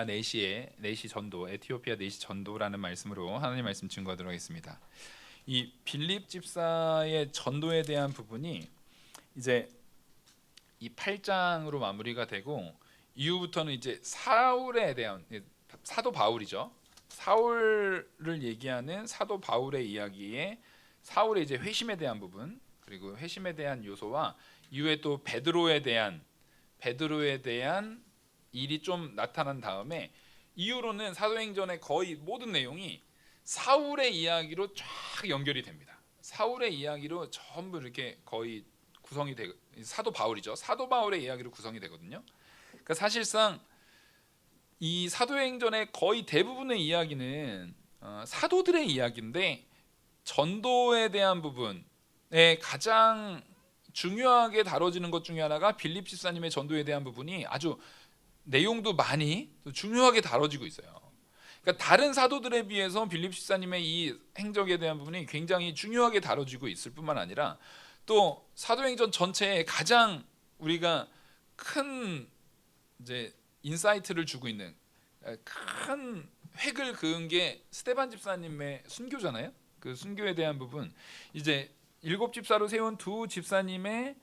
네시 전도, 에티오피아 네시 전도라는 말씀으로 하나님 말씀 증거하도록 하겠습니다. 이 빌립 집사의 전도에 대한 부분이 이제 이 8장으로 마무리가 되고 이후부터는 이제 사울에 대한 사도 바울이죠. 사울을 얘기하는 사도 바울의 이야기에 사울의 이제 회심에 대한 부분, 그리고 회심에 대한 요소와 이후에 또 베드로에 대한 일이 좀 나타난 다음에 이후로는 사도행전의 거의 모든 내용이 사울의 이야기로 쫙 연결이 됩니다. 사울의 이야기로 전부 이렇게 거의 구성이 되 사도 바울이죠. 사도 바울의 이야기로 구성이 되거든요. 그러니까 사실상 이 사도행전의 거의 대부분의 이야기는 사도들의 이야기인데 전도에 대한 부분에 가장 중요하게 다뤄지는 것 중에 하나가 빌립 집사님의 전도에 대한 부분이 아주 내용도 많이 중요하게 다뤄지고 있어요. 그러니까 다른 사도들에 비해서 빌립 집사님의 이 행적에 대한 부분이 굉장히 중요하게 다뤄지고 있을 뿐만 아니라 또 사도행전 전체에 가장 우리가 큰 이제 인사이트를 주고 있는 큰 획을 그은 게 스데반 집사님의 순교잖아요. 그 순교에 대한 부분, 이제 7집사로 세운 두 집사님의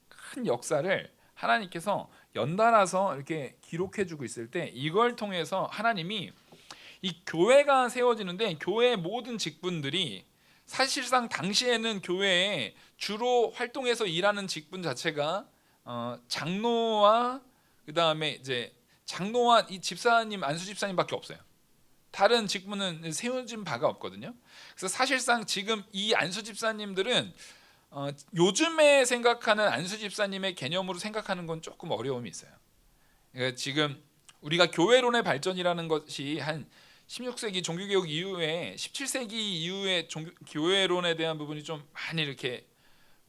큰 역사를 하나님께서 연달아서 이렇게 기록해주고 있을 때 이걸 통해서 하나님이 이 교회가 세워지는데 교회의 모든 직분들이 사실상 당시에는 교회에 주로 활동해서 일하는 직분 자체가 장로와 그 다음에 이제 장로와 이 집사님 안수 집사님밖에 없어요. 다른 직분은 세워진 바가 없거든요. 그래서 사실상 지금 이 안수 집사님들은 요즘에 생각하는 안수 집사님의 개념으로 생각하는 건 조금 어려움이 있어요. 그러니까 지금 우리가 교회론의 발전이라는 것이 한 16세기 종교개혁 이후에 17세기 이후에 교회론에 대한 부분이 좀 많이 이렇게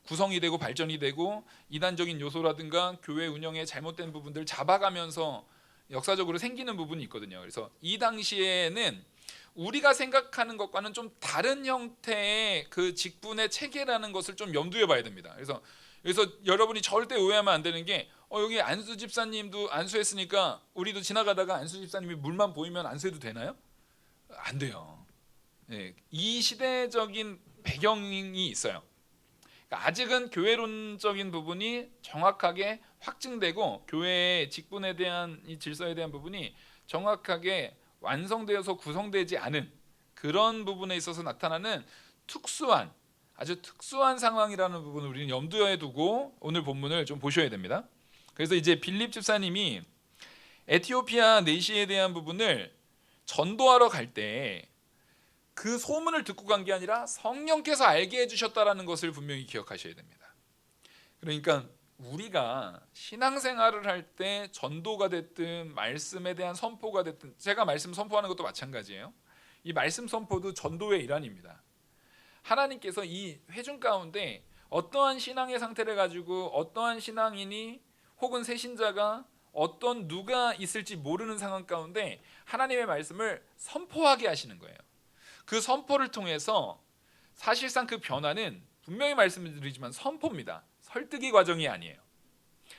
구성이 되고 발전이 되고 이단적인 요소라든가 교회 운영의 잘못된 부분들 잡아가면서 역사적으로 생기는 부분이 있거든요. 그래서 이 당시에는 우리가 생각하는 것과는 좀 다른 형태의 그 직분의 체계라는 것을 좀 염두에 봐야 됩니다. 그래서 여러분이 절대 오해하면 안 되는 게 여기 안수 집사님도 안수했으니까 우리도 지나가다가 안수 집사님이 물만 보이면 안수해도 되나요? 안 돼요. 네, 이 시대적인 배경이 있어요. 그러니까 아직은 교회론적인 부분이 정확하게 확증되고 교회의 직분에 대한 이 질서에 대한 부분이 정확하게 완성되어서 구성되지 않은 그런 부분에 있어서 나타나는 아주 특수한 상황이라는 부분을 우리는 염두에 두고 오늘 본문을 좀 보셔야 됩니다. 그래서 이제 빌립 집사님이 에티오피아 내시에 대한 부분을 전도하러 갈 때 그 소문을 듣고 간 게 아니라 성령께서 알게 해주셨다라는 것을 분명히 기억하셔야 됩니다. 그러니까 우리가 신앙생활을 할 때 전도가 됐든 말씀에 대한 선포가 됐든, 제가 말씀 선포하는 것도 마찬가지예요. 이 말씀 선포도 전도의 일환입니다. 하나님께서 이 회중 가운데 어떠한 신앙의 상태를 가지고 어떠한 신앙인이 혹은 새신자가 어떤 누가 있을지 모르는 상황 가운데 하나님의 말씀을 선포하게 하시는 거예요. 그 선포를 통해서 사실상 그 변화는 분명히 말씀드리지만 선포입니다. 설득의 과정이 아니에요.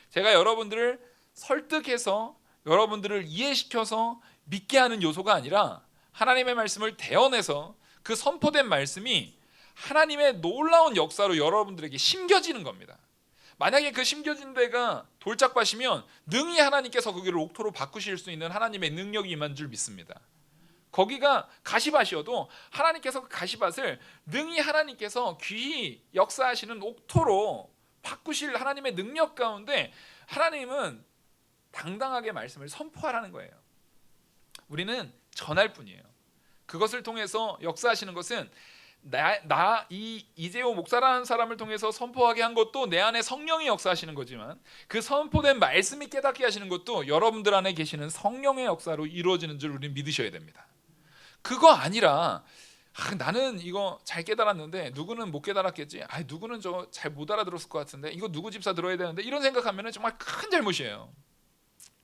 제가 여러분들을 설득해서 여러분들을 이해시켜서 믿게 하는 요소가 아니라 하나님의 말씀을 대언해서 그 선포된 말씀이 하나님의 놀라운 역사로 여러분들에게 심겨지는 겁니다. 만약에 그 심겨진 데가 돌짝밭이면 능히 하나님께서 거기를 옥토로 바꾸실 수 있는 하나님의 능력이 임한 줄 믿습니다. 거기가 가시밭이어도 하나님께서 그 가시밭을 능히 하나님께서 귀히 역사하시는 옥토로 바꾸실 하나님의 능력 가운데 하나님은 당당하게 말씀을 선포하라는 거예요. 우리는 전할 뿐이에요. 그것을 통해서 역사하시는 것은 이재호 목사라는 사람을 통해서 선포하게 한 것도 내 안에 성령이 역사하시는 거지만 그 선포된 말씀이 깨닫게 하시는 것도 여러분들 안에 계시는 성령의 역사로 이루어지는 줄 우리는 믿으셔야 됩니다. 그거 아니라 나는 이거 잘 깨달았는데 누구는 못 깨달았겠지. 누구는 저 잘 못 알아들었을 것 같은데 이거 누구 집사 들어야 되는데 이런 생각하면 정말 큰 잘못이에요.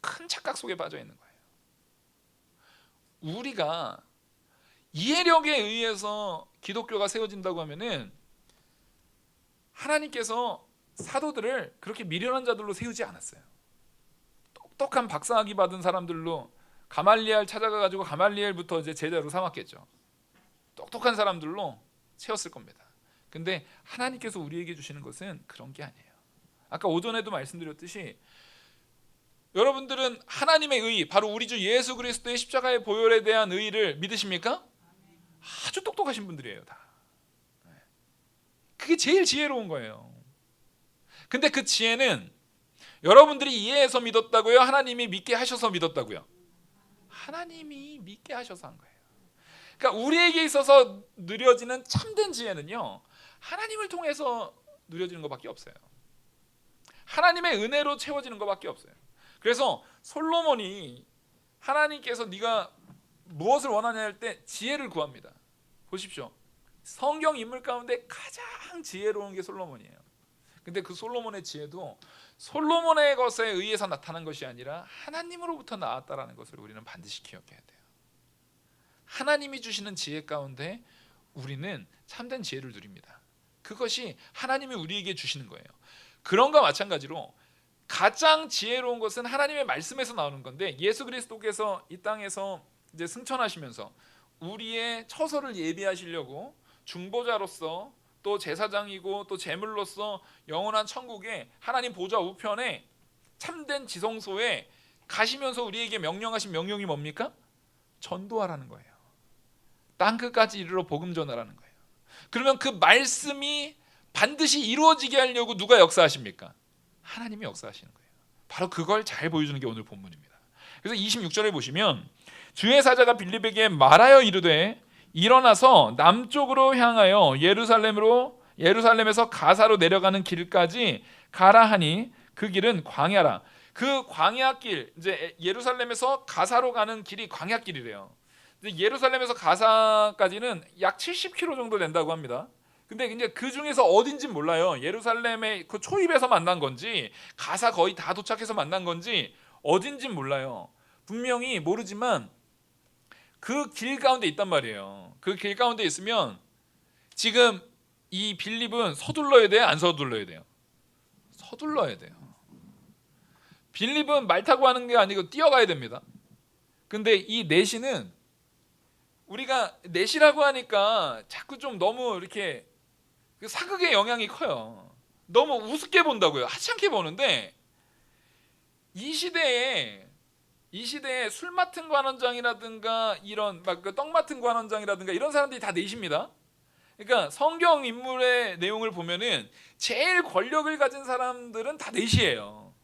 큰 착각 속에 빠져 있는 거예요. 우리가 이해력에 의해서 기독교가 세워진다고 하면은 하나님께서 사도들을 그렇게 미련한 자들로 세우지 않았어요. 똑똑한 박사학위 받은 사람들로 가말리엘 찾아가가지고 가말리엘부터 이제 제자로 삼았겠죠. 똑똑한 사람들로 채웠을 겁니다. 근데 하나님께서 우리에게 주시는 것은 그런 게 아니에요. 아까 오전에도 말씀드렸듯이 여러분들은 하나님의 의, 바로 우리 주 예수 그리스도의 십자가의 보혈에 대한 의의를 믿으십니까? 아주 똑똑하신 분들이에요, 다. 그게 제일 지혜로운 거예요. 근데 그 지혜는 여러분들이 이해해서 믿었다고요? 하나님이 믿게 하셔서 믿었다고요? 하나님이 믿게 하셔서 한 거예요. 그러니까 우리에게 있어서 누려지는 참된 지혜는요, 하나님을 통해서 누려지는 것밖에 없어요. 하나님의 은혜로 채워지는 것밖에 없어요. 그래서 솔로몬이 하나님께서 네가 무엇을 원하냐 할 때 지혜를 구합니다. 보십시오. 성경 인물 가운데 가장 지혜로운 게 솔로몬이에요. 근데 그 솔로몬의 지혜도 솔로몬의 것에 의해서 나타난 것이 아니라 하나님으로부터 나왔다라는 것을 우리는 반드시 기억해야 돼요. 하나님이 주시는 지혜 가운데 우리는 참된 지혜를 누립니다. 그것이 하나님이 우리에게 주시는 거예요. 그런가 마찬가지로 가장 지혜로운 것은 하나님의 말씀에서 나오는 건데, 예수 그리스도께서 이 땅에서 이제 승천하시면서 우리의 처소를 예비하시려고 중보자로서 또 제사장이고 또 제물로서 영원한 천국에 하나님 보좌 우편에 참된 지성소에 가시면서 우리에게 명령하신 명령이 뭡니까? 전도하라는 거예요. 땅끝까지 이르러 복음 전하라는 거예요. 그러면 그 말씀이 반드시 이루어지게 하려고 누가 역사하십니까? 하나님이 역사하시는 거예요. 바로 그걸 잘 보여주는 게 오늘 본문입니다. 그래서 26절에 보시면 주의 사자가 빌립에게 말하여 이르되 일어나서 남쪽으로 향하여 예루살렘에서 가사로 내려가는 길까지 가라 하니 그 길은 광야라. 그 광야길, 이제 예루살렘에서 가사로 가는 길이 광야길이래요. 예루살렘에서 가사까지는 약 70km 정도 된다고 합니다. 근데 이제 그 중에서 어딘지 몰라요. 예루살렘의 그 초입에서 만난 건지 가사 거의 다 도착해서 만난 건지 어딘지 몰라요. 분명히 모르지만 그 길 가운데 있단 말이에요. 그 길 가운데 있으면 지금 이 빌립은 서둘러야 돼요? 안 서둘러야 돼요? 서둘러야 돼요. 빌립은 말 타고 하는 게 아니고 뛰어가야 됩니다. 근데 이 내시는 우리가 내시라고 하니까 자꾸 좀 너무 이렇게 사극의 영향이 커요. 너무 우습게 본다고요. 하찮게 보는데 이 시대에 술 맡은 관원장이라든가 이런 막 떡 맡은 관원장이라든가 이런 사람들이 다 내십니다. 그러니까 성경 인물의 내용을 보면은 제일 권력을 가진 사람들은 다 내시예요.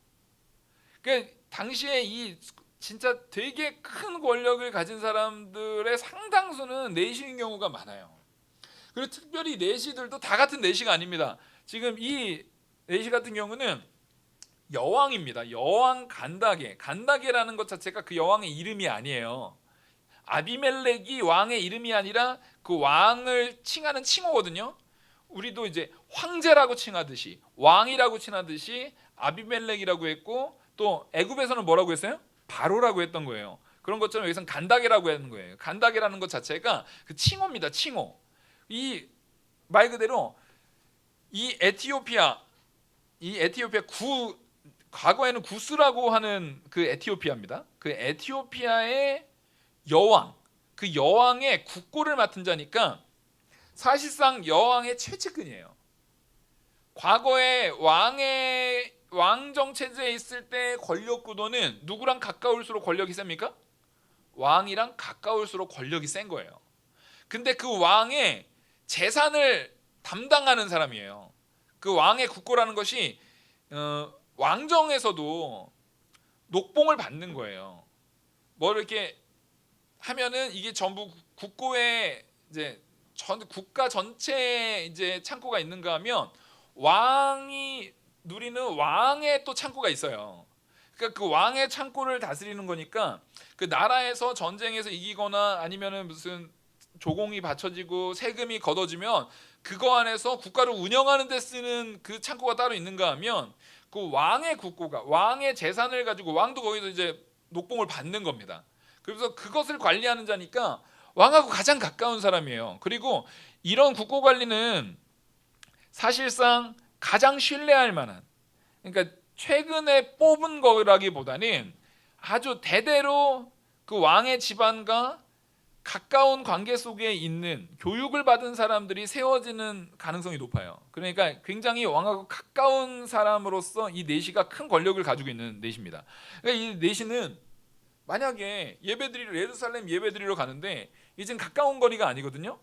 그러니까 당시에 이 진짜 되게 큰 권력을 가진 사람들의 상당수는 내시인 경우가 많아요. 그리고 특별히 내시들도 다 같은 내시가 아닙니다. 지금 이 내시 같은 경우는 여왕입니다. 여왕 간다게라는 것 자체가 그 여왕의 이름이 아니에요. 아비멜렉이 왕의 이름이 아니라 그 왕을 칭하는 칭호거든요. 우리도 이제 황제라고 칭하듯이 왕이라고 칭하듯이 아비멜렉이라고 했고, 또 애굽에서는 뭐라고 했어요? 바로라고 했던 거예요. 그런 것처럼 여기서는 간다게라고 하는 거예요. 간다게라는 것 자체가 그 칭호입니다. 칭호. 이 말 그대로 이 에티오피아 과거에는 구스라고 하는 그 에티오피아입니다. 그 에티오피아의 여왕, 그 여왕의 국고를 맡은 자니까 사실상 여왕의 최측근이에요. 과거에 왕정 체제에 있을 때 권력 구도는 누구랑 가까울수록 권력이 셉니까? 왕이랑 가까울수록 권력이 센 거예요. 근데 그 왕의 재산을 담당하는 사람이에요. 그 왕의 국고라는 것이 왕정에서도 녹봉을 받는 거예요. 뭐 이렇게 하면은 이게 전부 국고에 이제 국가 전체에 이제 창고가 있는가 하면 왕이 누리는 왕의 또 창고가 있어요. 그러니까 그 왕의 창고를 다스리는 거니까 그 나라에서 전쟁에서 이기거나 아니면은 무슨 조공이 바쳐지고 세금이 걷어지면 그거 안에서 국가를 운영하는 데 쓰는 그 창고가 따로 있는가 하면 그 왕의 국고가 왕의 재산을 가지고 왕도 거기서 이제 녹봉을 받는 겁니다. 그래서 그것을 관리하는 자니까 왕하고 가장 가까운 사람이에요. 그리고 이런 국고 관리는 사실상 가장 신뢰할 만한, 그러니까 최근에 뽑은 거라기보다는 아주 대대로 그 왕의 집안과 가까운 관계 속에 있는 교육을 받은 사람들이 세워지는 가능성이 높아요. 그러니까 굉장히 왕하고 가까운 사람으로서 이 내시가 큰 권력을 가지고 있는 내시입니다. 그러니까 이 내시는 만약에 예배드리러 예루살렘 예배드리러 가는데 이젠 가까운 거리가 아니거든요.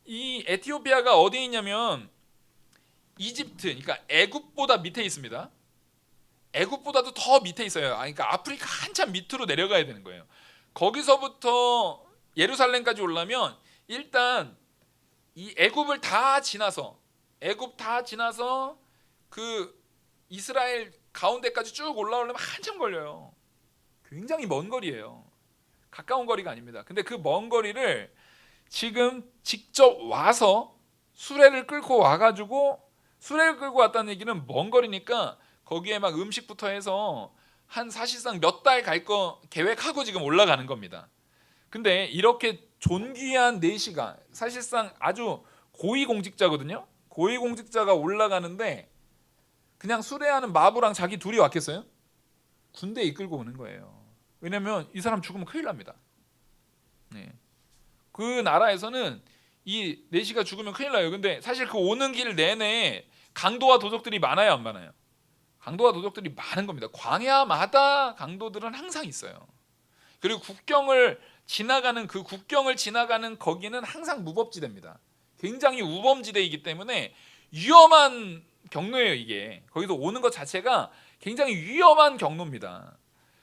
이 에티오피아가 어디에 있냐면 이집트, 그러니까 애굽보다 밑에 있습니다. 애굽보다도 더 밑에 있어요. 그러니까 아프리카 한참 밑으로 내려가야 되는 거예요. 거기서부터 예루살렘까지 오려면 일단 이 애굽을 다 지나서 그 이스라엘 가운데까지 쭉 올라오려면 한참 걸려요. 굉장히 먼 거리예요. 가까운 거리가 아닙니다. 근데 그 먼 거리를 지금 직접 와서 수레를 끌고 와가지고 수레를 끌고 왔다는 얘기는 먼 거리니까 거기에 막 음식부터 해서 한 사실상 몇 달 갈 거 계획하고 지금 올라가는 겁니다. 근데 이렇게 존귀한 내시가 사실상 아주 고위공직자거든요. 고위공직자가 올라가는데 그냥 수레하는 마부랑 자기 둘이 왔겠어요? 군대 이끌고 오는 거예요. 왜냐면 이 사람 죽으면 큰일 납니다. 네. 그 나라에서는 이 내시가 죽으면 큰일 나요. 근데 사실 그 오는 길 내내 강도와 도적들이 많아요, 안 많아요? 강도와 도적들이 많은 겁니다. 광야마다 강도들은 항상 있어요. 그리고 국경을 지나가는 거기는 항상 무법지대입니다. 굉장히 우범지대이기 때문에 위험한 경로예요, 이게. 거기서 오는 것 자체가 굉장히 위험한 경로입니다.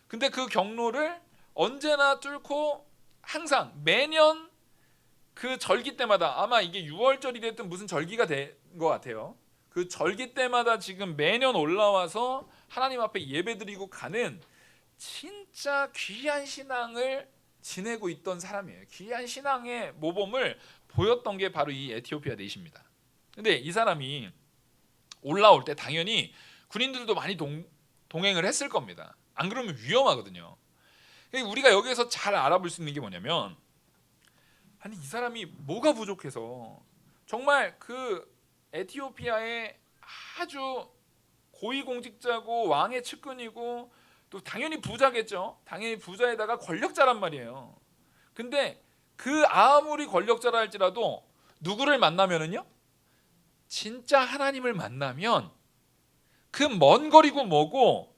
근데 그 경로를 언제나 뚫고 항상 매년 그 절기 때마다 아마 이게 6월절이 됐든 무슨 절기가 된 것 같아요. 그 절기 때마다 지금 매년 올라와서 하나님 앞에 예배드리고 가는 진짜 귀한 신앙을 지내고 있던 사람이에요. 귀한 신앙의 모범을 보였던 게 바로 이 에티오피아 내시입니다. 근데 이 사람이 올라올 때 당연히 군인들도 많이 동행을 했을 겁니다. 안 그러면 위험하거든요. 우리가 여기에서 잘 알아볼 수 있는 게 뭐냐면, 아니 이 사람이 뭐가 부족해서 정말 그 에티오피아의 아주 고위공직자고 왕의 측근이고 또 당연히 부자겠죠. 당연히 부자에다가 권력자란 말이에요. 근데 그 아무리 권력자라 할지라도 누구를 만나면은요, 진짜 하나님을 만나면 그 먼 거리고 뭐고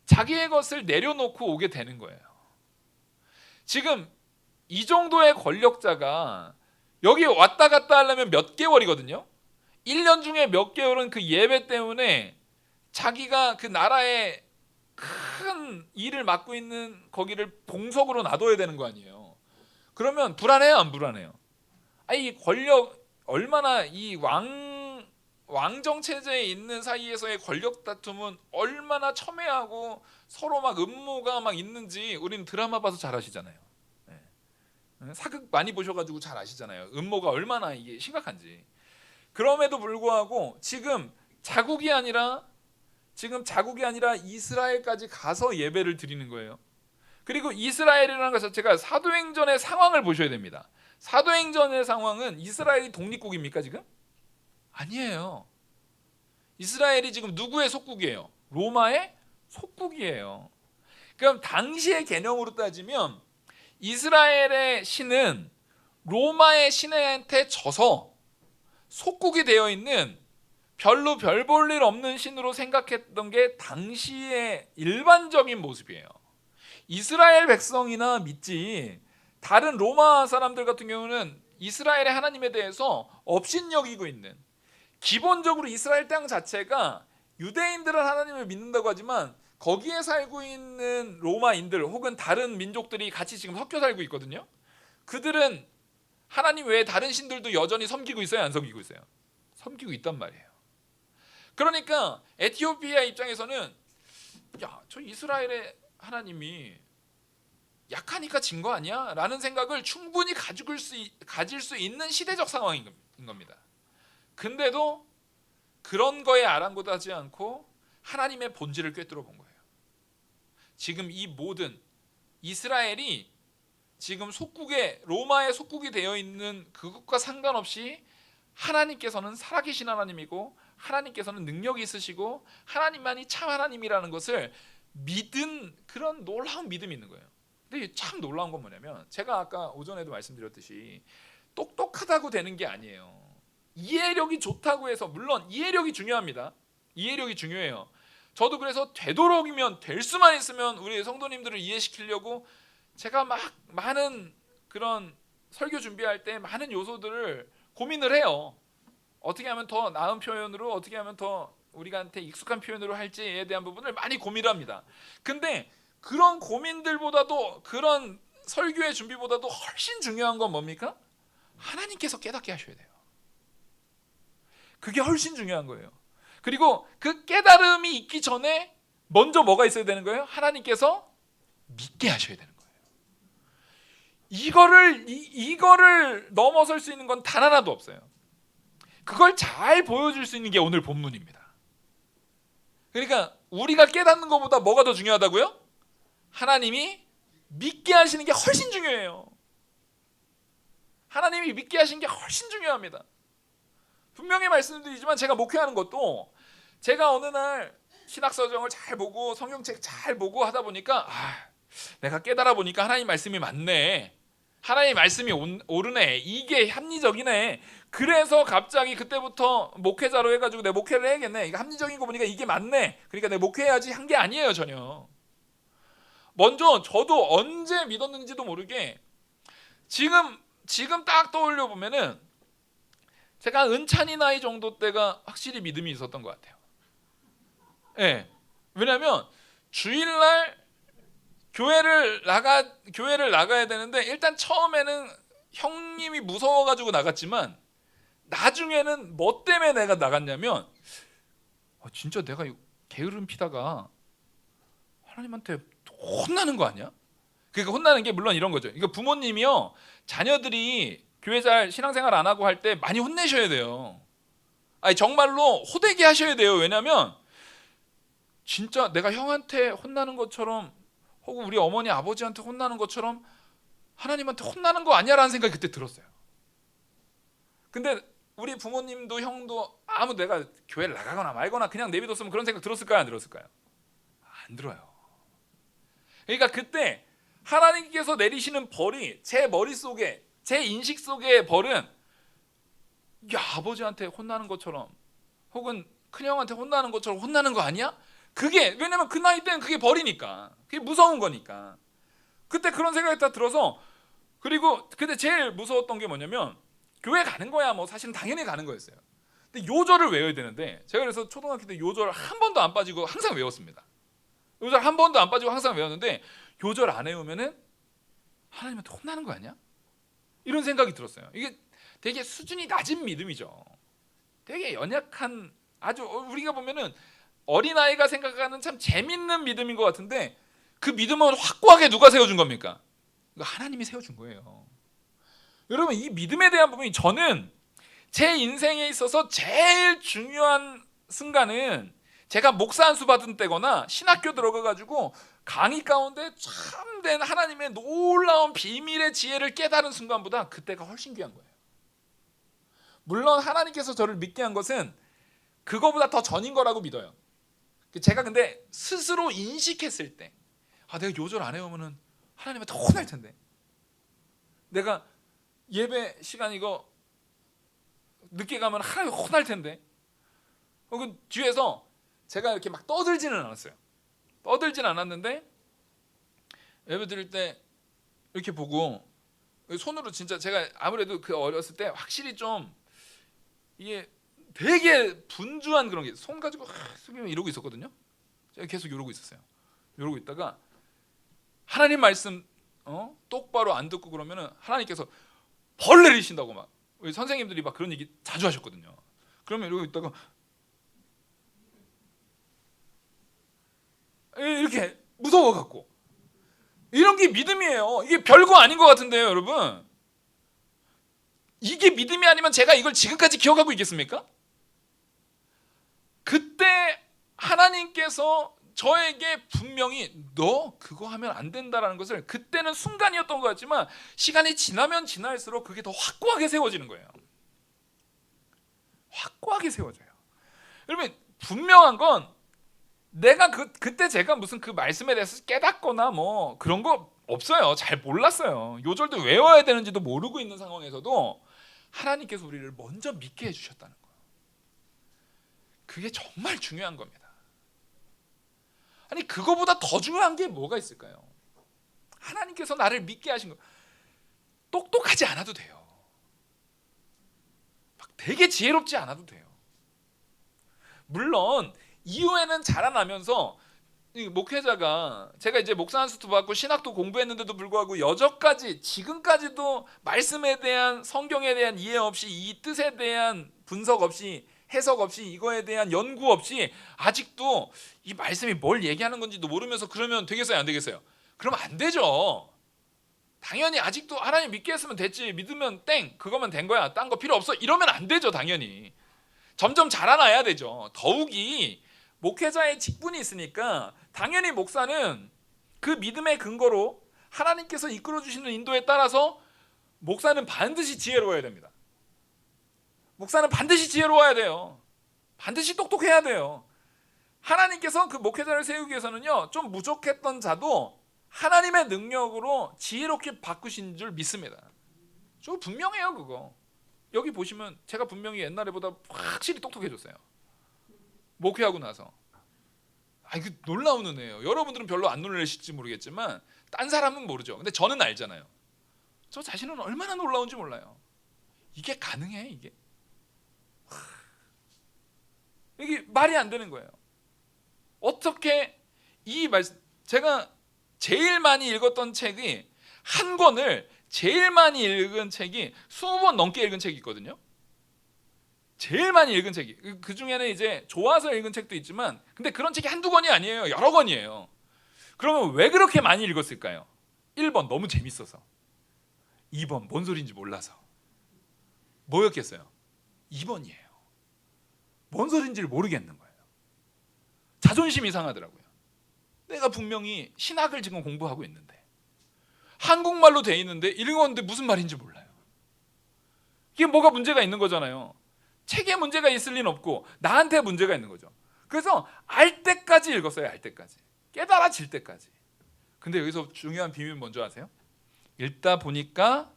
자기의 것을 내려놓고 오게 되는 거예요. 지금 이 정도의 권력자가 여기 왔다 갔다 하려면 몇 개월이거든요. 1년 중에 몇 개월은 그 예배 때문에 자기가 그 나라의 큰 일을 맡고 있는 거기를 봉석으로 놔둬야 되는 거 아니에요. 그러면 불안해요, 안 불안해요? 아니 권력 얼마나 이 왕정 체제에 있는 사이에서의 권력 다툼은 얼마나 첨예하고 서로 막 음모가 막 있는지 우리는 드라마 봐서 잘 아시잖아요. 사극 많이 보셔가지고 잘 아시잖아요. 음모가 얼마나 이게 심각한지. 그럼에도 불구하고 지금 자국이 아니라 이스라엘까지 가서 예배를 드리는 거예요. 그리고 이스라엘이라는 것 자체가 사도행전의 상황을 보셔야 됩니다. 사도행전의 상황은 이스라엘이 독립국입니까 지금? 아니에요. 이스라엘이 지금 누구의 속국이에요? 로마의 속국이에요. 그럼 당시의 개념으로 따지면 이스라엘의 신은 로마의 신한테 져서 속국이 되어 있는 별로 별 볼 일 없는 신으로 생각했던 게 당시의 일반적인 모습이에요. 이스라엘 백성이나 믿지 다른 로마 사람들 같은 경우는 이스라엘의 하나님에 대해서 업신여기고 있는, 기본적으로 이스라엘 땅 자체가 유대인들은 하나님을 믿는다고 하지만 거기에 살고 있는 로마인들 혹은 다른 민족들이 같이 지금 섞여 살고 있거든요. 그들은 하나님 외에 다른 신들도 여전히 섬기고 있어요, 안 섬기고 있어요? 섬기고 있단 말이에요. 그러니까 에티오피아 입장에서는 야, 저 이스라엘의 하나님이 약하니까 진 거 아니야? 라는 생각을 충분히 가질 수 있는 시대적 상황인 겁니다. 근데도 그런 거에 아랑곳하지 않고 하나님의 본질을 꿰뚫어 본 거예요. 지금 이 모든 이스라엘이 지금 로마의 속국이 되어 있는 그것과 상관없이 하나님께서는 살아계신 하나님이고 하나님께서는 능력이 있으시고 하나님만이 참 하나님이라는 것을 믿은 그런 놀라운 믿음이 있는 거예요. 근데 참 놀라운 건 뭐냐면 제가 아까 오전에도 말씀드렸듯이 똑똑하다고 되는 게 아니에요. 이해력이 좋다고 해서 물론 이해력이 중요합니다. 이해력이 중요해요. 저도 그래서 되도록이면 될 수만 있으면 우리 성도님들을 이해시키려고 제가 막 많은 그런 설교 준비할 때 많은 요소들을 고민을 해요. 어떻게 하면 더 나은 표현으로 어떻게 하면 더 우리한테 익숙한 표현으로 할지에 대한 부분을 많이 고민을 합니다. 근데 그런 고민들보다도 그런 설교의 준비보다도 훨씬 중요한 건 뭡니까? 하나님께서 깨닫게 하셔야 돼요. 그게 훨씬 중요한 거예요. 그리고 그 깨달음이 있기 전에 먼저 뭐가 있어야 되는 거예요? 하나님께서 믿게 하셔야 되는 거예요. 이거를 넘어설 수 있는 건 단 하나도 없어요. 그걸 잘 보여줄 수 있는 게 오늘 본문입니다. 그러니까 우리가 깨닫는 것보다 뭐가 더 중요하다고요? 하나님이 믿게 하시는 게 훨씬 중요해요. 하나님이 믿게 하시는 게 훨씬 중요합니다. 분명히 말씀드리지만 제가 목회하는 것도 제가 어느 날 신학서정을 잘 보고 성경책 잘 보고 하다 보니까 내가 깨달아 보니까 하나님 말씀이 맞네. 하나님 말씀이 옳으네. 이게 합리적이네. 그래서 갑자기 그때부터 목회자로 해가지고 내 목회를 해야겠네. 이거 합리적인 거 보니까 이게 맞네. 그러니까 내 목회해야지 한 게 아니에요 전혀. 먼저 저도 언제 믿었는지도 모르게 지금 딱 떠올려 보면은 제가 은찬이 나이 정도 때가 확실히 믿음이 있었던 것 같아요. 예. 왜냐하면 주일날 교회를 나가야 되는데 일단 처음에는 형님이 무서워가지고 나갔지만 나중에는 뭐 때문에 내가 나갔냐면 진짜 내가 게으름 피다가 하나님한테 혼나는 거 아니야? 그러니까 혼나는 게 물론 이런 거죠. 그러니까 부모님이요 자녀들이 교회 잘 신앙생활 안 하고 할 때 많이 혼내셔야 돼요. 아니 정말로 호되게 하셔야 돼요. 왜냐하면 진짜 내가 형한테 혼나는 것처럼 혹은 우리 어머니 아버지한테 혼나는 것처럼 하나님한테 혼나는 거 아니야라는 생각이 그때 들었어요. 근데 우리 부모님도 형도 아무 내가 교회를 나가거나 말거나 그냥 내비뒀으면 그런 생각 들었을까요? 안 들었을까요? 안 들어요. 그러니까 그때 하나님께서 내리시는 벌이 제 머릿속에 제 인식 속의 벌은 아버지한테 혼나는 것처럼 혹은 큰형한테 혼나는 것처럼 혼나는 거 아니야? 그게 왜냐면 그 나이 때는 그게 벌이니까 그게 무서운 거니까 그때 그런 생각이 딱 들어서 그리고 그때 제일 무서웠던 게 뭐냐면 교회 가는 거야 뭐 사실은 당연히 가는 거였어요. 근데 요절을 외워야 되는데 제가 그래서 초등학교 때 요절 한 번도 안 빠지고 항상 외웠습니다. 요절 한 번도 안 빠지고 항상 외웠는데 요절 안 외우면은 하나님한테 혼나는 거 아니야? 이런 생각이 들었어요. 이게 되게 수준이 낮은 믿음이죠. 되게 연약한 아주 우리가 보면은 어린아이가 생각하는 참 재밌는 믿음인 것 같은데 그 믿음은 확고하게 누가 세워준 겁니까? 하나님이 세워준 거예요. 여러분 이 믿음에 대한 부분이 저는 제 인생에 있어서 제일 중요한 순간은 제가 목사 안수 받은 때거나 신학교 들어가가지고 강의 가운데 참된 하나님의 놀라운 비밀의 지혜를 깨달은 순간보다 그때가 훨씬 귀한 거예요. 물론 하나님께서 저를 믿게 한 것은 그거보다 더 전인 거라고 믿어요. 제가 근데 스스로 인식했을 때 내가 요절 안 해오면은 하나님한테 혼날 텐데 내가 예배 시간 이거 늦게 가면 하나님 혼날 텐데 혹은 뒤에서 제가 이렇게 막 떠들지는 않았어요. 떠들진 않았는데 예배 드릴 때 이렇게 보고 손으로 진짜 제가 아무래도 그 어렸을 때 확실히 좀 이게 되게 분주한 그런 게 손 가지고 숙이면 이러고 있었거든요. 제가 계속 이러고 있었어요. 이러고 있다가 하나님 말씀 똑바로 안 듣고 그러면은 하나님께서 벌 내리신다고 막 우리 선생님들이 막 그런 얘기 자주 하셨거든요. 그러면 이러고 있다가 이렇게 무서워갖고 이런 게 믿음이에요. 이게 별거 아닌 것 같은데요, 여러분. 이게 믿음이 아니면 제가 이걸 지금까지 기억하고 있겠습니까? 그때 하나님께서 저에게 분명히 너 그거 하면 안 된다라는 것을 그때는 순간이었던 것 같지만 시간이 지나면 지날수록 그게 더 확고하게 세워지는 거예요. 확고하게 세워져요. 여러분 분명한 건 내가 그때 제가 무슨 그 말씀에 대해서 깨닫거나 뭐 그런 거 없어요. 잘 몰랐어요. 요절도 외워야 되는지도 모르고 있는 상황에서도 하나님께서 우리를 먼저 믿게 해주셨다는 거예요. 그게 정말 중요한 겁니다. 아니 그거보다 더 중요한 게 뭐가 있을까요? 하나님께서 나를 믿게 하신 거. 똑똑하지 않아도 돼요. 막 되게 지혜롭지 않아도 돼요. 물론 이후에는 자라나면서 이 목회자가 제가 이제 목사 안수도 받고 신학도 공부했는데도 불구하고 여전까지 지금까지도 말씀에 대한 성경에 대한 이해 없이 이 뜻에 대한 분석 없이 해석 없이 이거에 대한 연구 없이 아직도 이 말씀이 뭘 얘기하는 건지도 모르면서 그러면 되겠어요 안 되겠어요? 그러면 안 되죠. 당연히 아직도 하나님 믿게 했으면 됐지, 믿으면 땡 그거면 된 거야, 딴 거 필요 없어 이러면 안 되죠. 당연히 점점 자라나야 되죠. 더욱이 목회자의 직분이 있으니까 당연히 목사는 그 믿음의 근거로 하나님께서 이끌어 주시는 인도에 따라서 목사는 반드시 지혜로워야 됩니다. 목사는 반드시 지혜로워야 돼요. 반드시 똑똑해야 돼요. 하나님께서 그 목회자를 세우기 위해서는요, 좀 부족했던 자도 하나님의 능력으로 지혜롭게 바꾸신 줄 믿습니다. 저 분명해요 그거. 여기 보시면 제가 분명히 옛날에보다 확실히 똑똑해졌어요. 목회하고 나서. 이거 놀라운 은혜예요. 여러분들은 별로 안 놀라실지 모르겠지만 딴 사람은 모르죠. 근데 저는 알잖아요. 저 자신은 얼마나 놀라운지 몰라요. 이게 가능해 이게? 이게 말이 안 되는 거예요. 어떻게 이 말씀, 제가 제일 많이 읽었던 책이 한 권을 제일 많이 읽은 책이 20번 넘게 읽은 책이 있거든요. 제일 많이 읽은 책이 그 중에는 이제 좋아서 읽은 책도 있지만 근데 그런 책이 한두 권이 아니에요. 여러 권이에요. 그러면 왜 그렇게 많이 읽었을까요? 1번 너무 재밌어서, 2번 뭔 소리인지 몰라서. 뭐였겠어요? 2번이에요. 뭔 소리인지를 모르겠는 거예요. 자존심이 상하더라고요. 내가 분명히 신학을 지금 공부하고 있는데 한국말로 돼 있는데 읽었는데 무슨 말인지 몰라요. 이게 뭐가 문제가 있는 거잖아요. 책에 문제가 있을 리는 없고 나한테 문제가 있는 거죠. 그래서 알 때까지 읽었어요. 알 때까지. 깨달아질 때까지. 근데 여기서 중요한 비밀은 뭔지 아세요? 읽다 보니까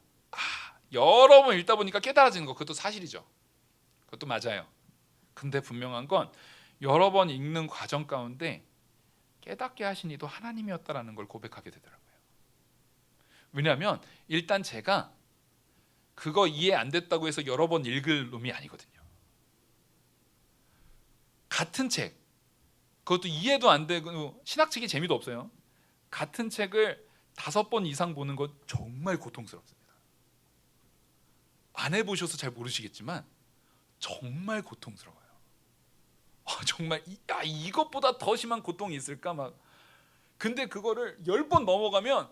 여러 번 읽다 보니까 깨달아지는 거, 그것도 사실이죠. 그것도 맞아요. 근데 분명한 건 여러 번 읽는 과정 가운데 깨닫게 하신 이도 하나님이었다라는 걸 고백하게 되더라고요. 왜냐하면 일단 제가 그거 이해 안 됐다고 해서 여러 번 읽을 놈이 아니거든요. 같은 책, 그것도 이해도 안 되고 신학책이 재미도 없어요. 같은 책을 5번 이상 보는 건 정말 고통스럽습니다. 안 해보셔서 잘 모르시겠지만 정말 고통스러워요. 정말 이것보다 더 심한 고통이 있을까 막. 근데 그거를 10번 넘어가면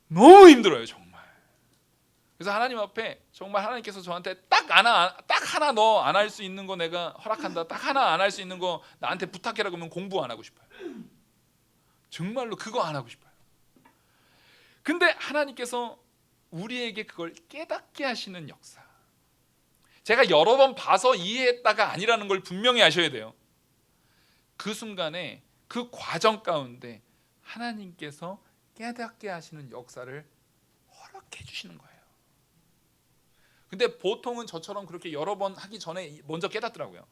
너무 힘들어요 정말. 그래서 하나님 앞에 정말 하나님께서 저한테 딱 하나 너 안 할 수 있는 거 내가 허락한다, 딱 하나 안 할 수 있는 거 나한테 부탁해라 그러면 공부 안 하고 싶어요. 정말로 그거 안 하고 싶어요. 근데 하나님께서 우리에게 그걸 깨닫게 하시는 역사, 제가 여러 번 봐서 이해했다가 아니라는 걸 분명히 아셔야 돼요. 그 순간에 그 과정 가운데 하나님께서 깨닫게 하시는 역사를 허락해 주시는 거예요. 근데 보통은 저처럼 그렇게 여러 번 하기 전에 먼저 깨닫더라고요.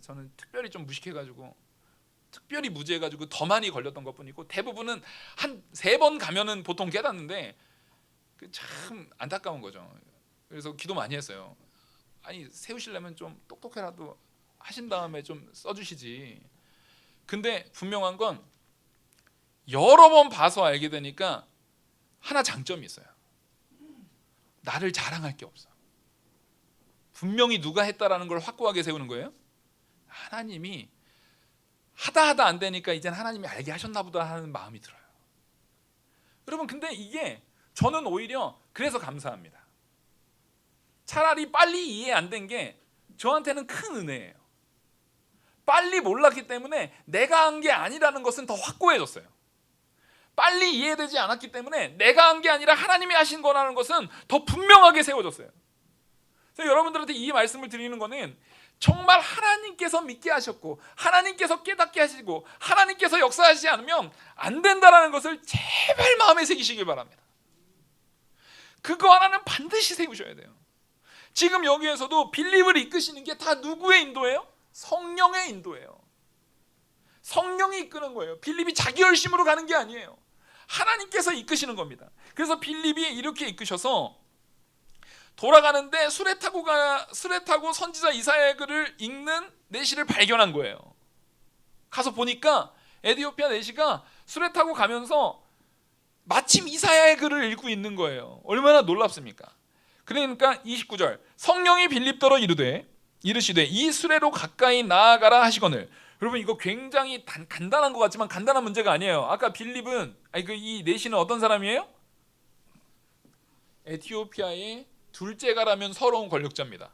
저는 특별히 좀 무식해가지고 특별히 무지해가지고 더 많이 걸렸던 것뿐이고 대부분은 한 3번 가면은 보통 깨닫는데 참 안타까운 거죠. 그래서 기도 많이 했어요. 아니 세우시려면 좀 똑똑해라도 하신 다음에 좀 써주시지. 근데 분명한 건 여러 번 봐서 알게 되니까 하나 장점이 있어요. 나를 자랑할 게 없어. 분명히 누가 했다라는 걸 확고하게 세우는 거예요. 하나님이 하다 안 되니까 이젠 하나님이 알게 하셨나 보다 하는 마음이 들어요. 여러분 근데 이게 저는 오히려 그래서 감사합니다. 차라리 빨리 이해 안 된 게 저한테는 큰 은혜예요. 빨리 몰랐기 때문에 내가 한 게 아니라는 것은 더 확고해졌어요. 빨리 이해되지 않았기 때문에 내가 한 게 아니라 하나님이 하신 거라는 것은 더 분명하게 세워졌어요. 그래서 여러분들한테 이 말씀을 드리는 거는 정말 하나님께서 믿게 하셨고 하나님께서 깨닫게 하시고 하나님께서 역사하시지 않으면 안 된다라는 것을 제발 마음에 새기시길 바랍니다. 그거 하나는 반드시 세우셔야 돼요. 지금 여기에서도 빌립을 이끄시는 게 다 누구의 인도예요? 성령의 인도예요. 성령이 이끄는 거예요. 빌립이 자기 열심으로 가는 게 아니에요. 하나님께서 이끄시는 겁니다. 그래서 빌립이 이렇게 이끄셔서 돌아가는데 수레 타고 선지자 이사야의 글을 읽는 내시를 발견한 거예요. 가서 보니까 에티오피아 내시가 수레 타고 가면서 마침 이사야의 글을 읽고 있는 거예요. 얼마나 놀랍습니까? 그러니까 29절 성령이 빌립더러 이르시되 이 수레로 가까이 나아가라 하시거늘. 여러분 이거 굉장히 간단한 것 같지만 간단한 문제가 아니에요. 아까 빌립은 이 내시는 어떤 사람이에요? 에티오피아의 둘째가라면 서러운 권력자입니다.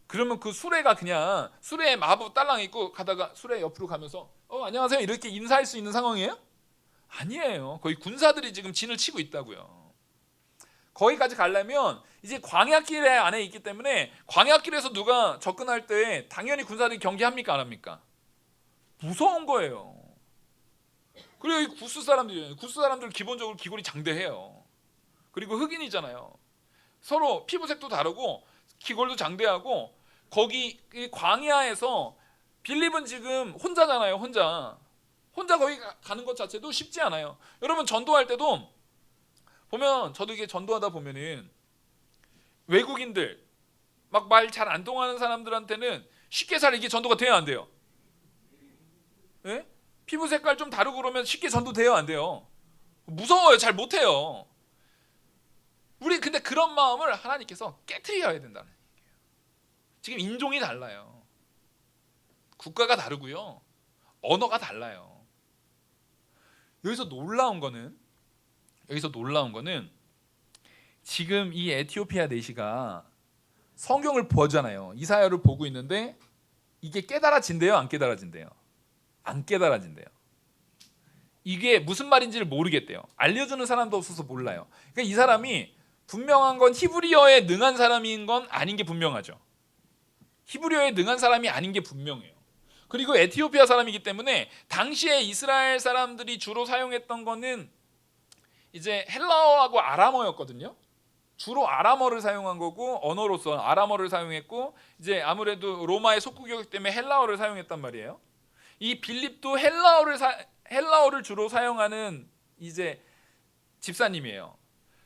그러면 그 수레가 그냥 수레에 마부 딸랑 입고 가다가 수레 옆으로 가면서 안녕하세요 이렇게 인사할 수 있는 상황이에요? 아니에요. 거의 군사들이 지금 진을 치고 있다고요. 거기까지 가려면 이제 광야길 안에 있기 때문에 광야길에서 누가 접근할 때 당연히 군사들이 경계합니까 안 합니까? 무서운 거예요. 그리고 이 구스 사람들 기본적으로 기골이 장대해요. 그리고 흑인이잖아요. 서로 피부색도 다르고 기골도 장대하고 거기 광야에서 빌립은 지금 혼자잖아요. 혼자 거기 가는 것 자체도 쉽지 않아요. 여러분 전도할 때도 보면 저도 이게 전도하다 보면은 외국인들 막 말 잘 안 통하는 사람들한테는 쉽게 잘 이게 전도가 돼요 안 돼요? 네? 피부 색깔 좀 다르고 그러면 쉽게 전도돼요 안 돼요? 무서워요. 잘 못해요. 우리 근데 그런 마음을 하나님께서 깨트려야 된다는 얘기예요. 지금 인종이 달라요. 국가가 다르고요. 언어가 달라요. 여기서 놀라운 거는 지금 이 에티오피아 내시가 성경을 보잖아요. 이사야를 보고 있는데 이게 깨달아진대요, 안 깨달아진대요? 안 깨달아진대요. 이게 무슨 말인지를 모르겠대요. 알려주는 사람도 없어서 몰라요. 그러니까 이 사람이 분명한 건 히브리어에 능한 사람인 건 아닌 게 분명하죠. 히브리어에 능한 사람이 아닌 게 분명해요. 그리고 에티오피아 사람이기 때문에 당시에 이스라엘 사람들이 주로 사용했던 거는 이제 헬라어하고 아람어였거든요. 주로 아람어를 사용한 거고 언어로서 아람어를 사용했고 이제 아무래도 로마의 속국이었기 때문에 헬라어를 사용했단 말이에요. 이 빌립도 헬라어를 주로 사용하는 이제 집사님이에요.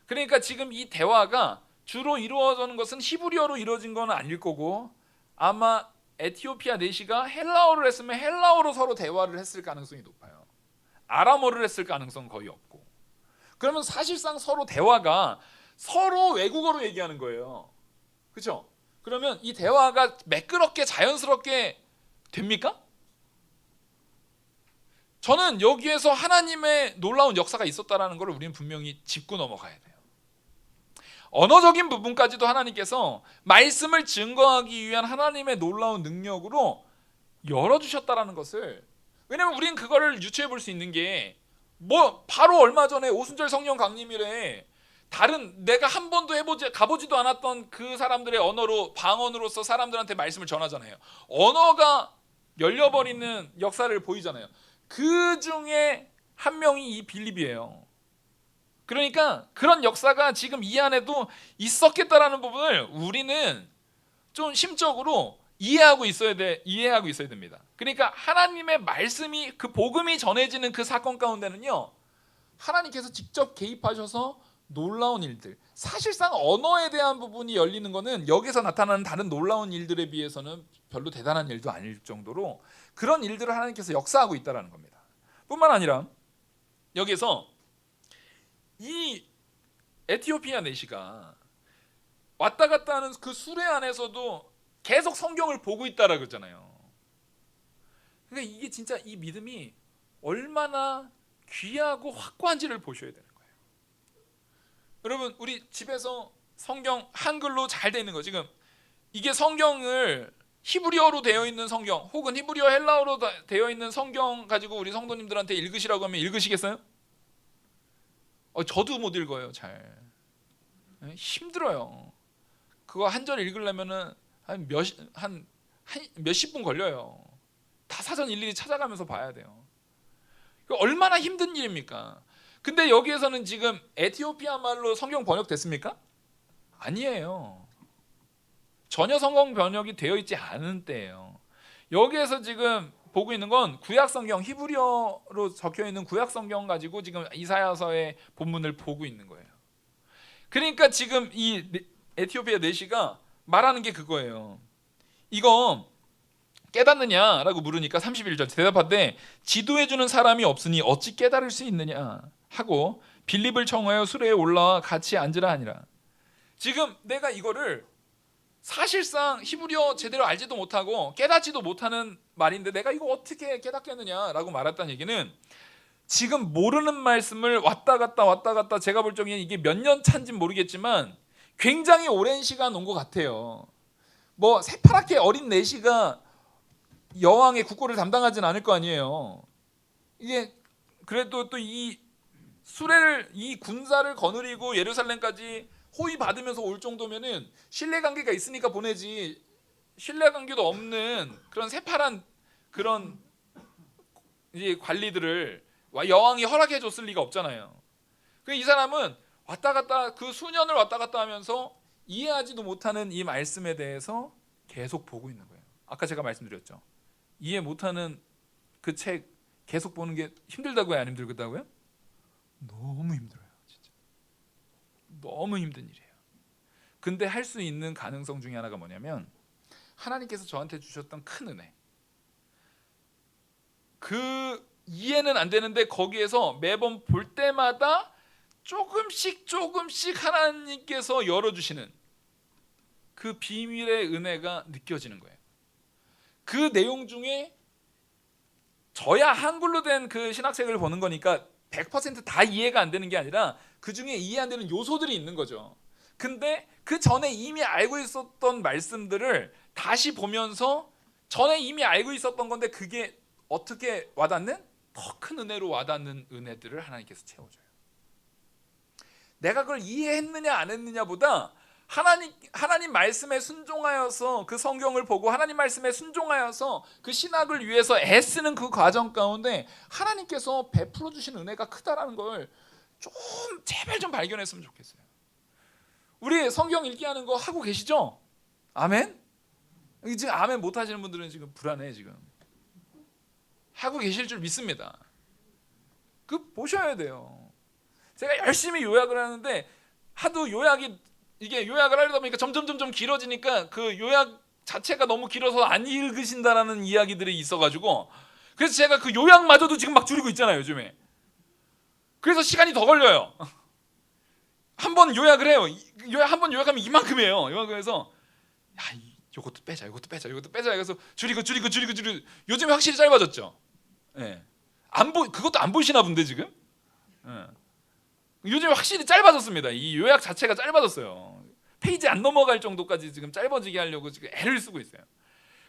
그러니까 지금 이 대화가 주로 이루어지는 것은 히브리어로 이루어진 건 아닐 거고 아마 에티오피아 내시가 헬라어를 했으면 헬라어로 서로 대화를 했을 가능성이 높아요. 아람어를 했을 가능성은 거의 없고. 그러면 사실상 서로 대화가 서로 외국어로 얘기하는 거예요. 그렇죠? 그러면 이 대화가 매끄럽게 자연스럽게 됩니까? 저는 여기에서 하나님의 놀라운 역사가 있었다라는 걸 우리는 분명히 짚고 넘어가야 돼요. 언어적인 부분까지도 하나님께서 말씀을 증거하기 위한 하나님의 놀라운 능력으로 열어주셨다라는 것을, 왜냐면 우리는 그거를 유추해 볼 수 있는 게 바로 얼마 전에 오순절 성령 강림일에 다른 내가 한 번도 가보지도 않았던 그 사람들의 언어로 방언으로서 사람들한테 말씀을 전하잖아요. 언어가 열려버리는 역사를 보이잖아요. 그 중에 한 명이 이 빌립이에요. 그러니까 그런 역사가 지금 이 안에도 있었겠다라는 부분을 우리는 좀 심적으로 이해하고 있어야 됩니다. 그러니까 하나님의 말씀이 그 복음이 전해지는 그 사건 가운데는요, 하나님께서 직접 개입하셔서 놀라운 일들, 사실상 언어에 대한 부분이 열리는 것은 여기서 나타나는 다른 놀라운 일들에 비해서는 별로 대단한 일도 아닐 정도로 그런 일들을 하나님께서 역사하고 있다는 겁니다. 뿐만 아니라 여기서 이 에티오피아 내시가 왔다 갔다 하는 그 수레 안에서도 계속 성경을 보고 있다라고 그러잖아요. 그러니까 이게 진짜 이 믿음이 얼마나 귀하고 확고한지를 보셔야 되는 거예요. 여러분 우리 집에서 성경 한글로 잘 되어 있는 거, 지금 이게 성경을 히브리어로 되어 있는 성경 혹은 히브리어 헬라어로 되어 있는 성경 가지고 우리 성도님들한테 읽으시라고 하면 읽으시겠어요? 저도 못 읽어요. 잘 힘들어요. 그거 한 절 읽으려면은 한 한 몇십 분 걸려요. 다 사전 일일이 찾아가면서 봐야 돼요. 얼마나 힘든 일입니까? 근데 여기에서는 지금 에티오피아 말로 성경 번역됐습니까? 아니에요. 전혀 성경 번역이 되어 있지 않은 때예요. 여기에서 지금 보고 있는 건 구약 성경 히브리어로 적혀 있는 구약 성경 가지고 지금 이사야서의 본문을 보고 있는 거예요. 그러니까 지금 이 에티오피아 내시가 말하는 게 그거예요. 이거 깨닫느냐라고 물으니까 31절 대답하되 지도해 주는 사람이 없으니 어찌 깨달을 수 있느냐 하고 빌립을 청하여 수레에 올라와 같이 앉으라 하니라. 지금 내가 이거를 사실상 히브리어 제대로 알지도 못하고 깨닫지도 못하는 말인데 내가 이거 어떻게 깨닫겠느냐라고 말했다는 얘기는 지금 모르는 말씀을 왔다 갔다 제가 볼 적에는 이게 몇 년 차인지는 모르겠지만 굉장히 오랜 시간 온 것 같아요. 뭐 새파랗게 어린 내시가 여왕의 국고를 담당하진 않을 거 아니에요. 이게 그래도 또 이 수레를 이 군사를 거느리고 예루살렘까지 호위 받으면서 올 정도면은 신뢰 관계가 있으니까 보내지 신뢰 관계도 없는 그런 새파란 그런 이제 관리들을 여왕이 허락해 줬을 리가 없잖아요. 이 사람은 왔다 갔다 그 수년을 왔다 갔다 하면서 이해하지도 못하는 이 말씀에 대해서 계속 보고 있는 거예요. 아까 제가 말씀드렸죠. 이해 못하는 그 책 계속 보는 게 힘들다고요? 안 힘들다고요? 너무 힘들어요. 진짜. 너무 힘든 일이에요. 근데 할 수 있는 가능성 중에 하나가 뭐냐면 하나님께서 저한테 주셨던 큰 은혜. 그 이해는 안 되는데 거기에서 매번 볼 때마다 조금씩 하나님께서 열어주시는 그 비밀의 은혜가 느껴지는 거예요. 그 내용 중에 저야 한글로 된 그 신학책을 보는 거니까 100%다 이해가 안 되는 게 아니라 그 중에 이해 안 되는 요소들이 있는 거죠. 근데 그 전에 이미 알고 있었던 말씀들을 다시 보면서 전에 이미 알고 있었던 건데 그게 어떻게 와닿는? 더 큰 은혜로 와닿는 은혜들을 하나님께서 채워줘요. 내가 그걸 이해했느냐 안 했느냐보다 하나님 말씀에 순종하여서 그 성경을 보고 하나님 말씀에 순종하여서 그 신학을 위해서 애쓰는 그 과정 가운데 하나님께서 베풀어 주신 은혜가 크다라는 걸 좀 제발 좀 발견했으면 좋겠어요. 우리 성경 읽기 하는 거 하고 계시죠? 아멘? 지금 아멘 못 하시는 분들은 지금 불안해 지금. 하고 계실 줄 믿습니다. 그 보셔야 돼요. 제가 열심히 요약을 하는데 하도 이게 요약을 하려다 보니까 점점 길어지니까 그 요약 자체가 너무 길어서 안 읽으신다라는 이야기들이 있어가지고 그래서 제가 그 요약마저도 지금 막 줄이고 있잖아요 요즘에. 그래서 시간이 더 걸려요. 한 번 요약을 해요. 한 번 요약하면 이만큼이에요. 이만큼해서 야 이것도 빼자 그래서 줄이고 요즘에 확실히 짧아졌죠. 예. 그것도 안 보이시나 본데 지금. 예. 요즘에 확실히 짧아졌습니다. 이 요약 자체가 짧아졌어요. 페이지 안 넘어갈 정도까지 지금 짧아지게 하려고 지금 애를 쓰고 있어요.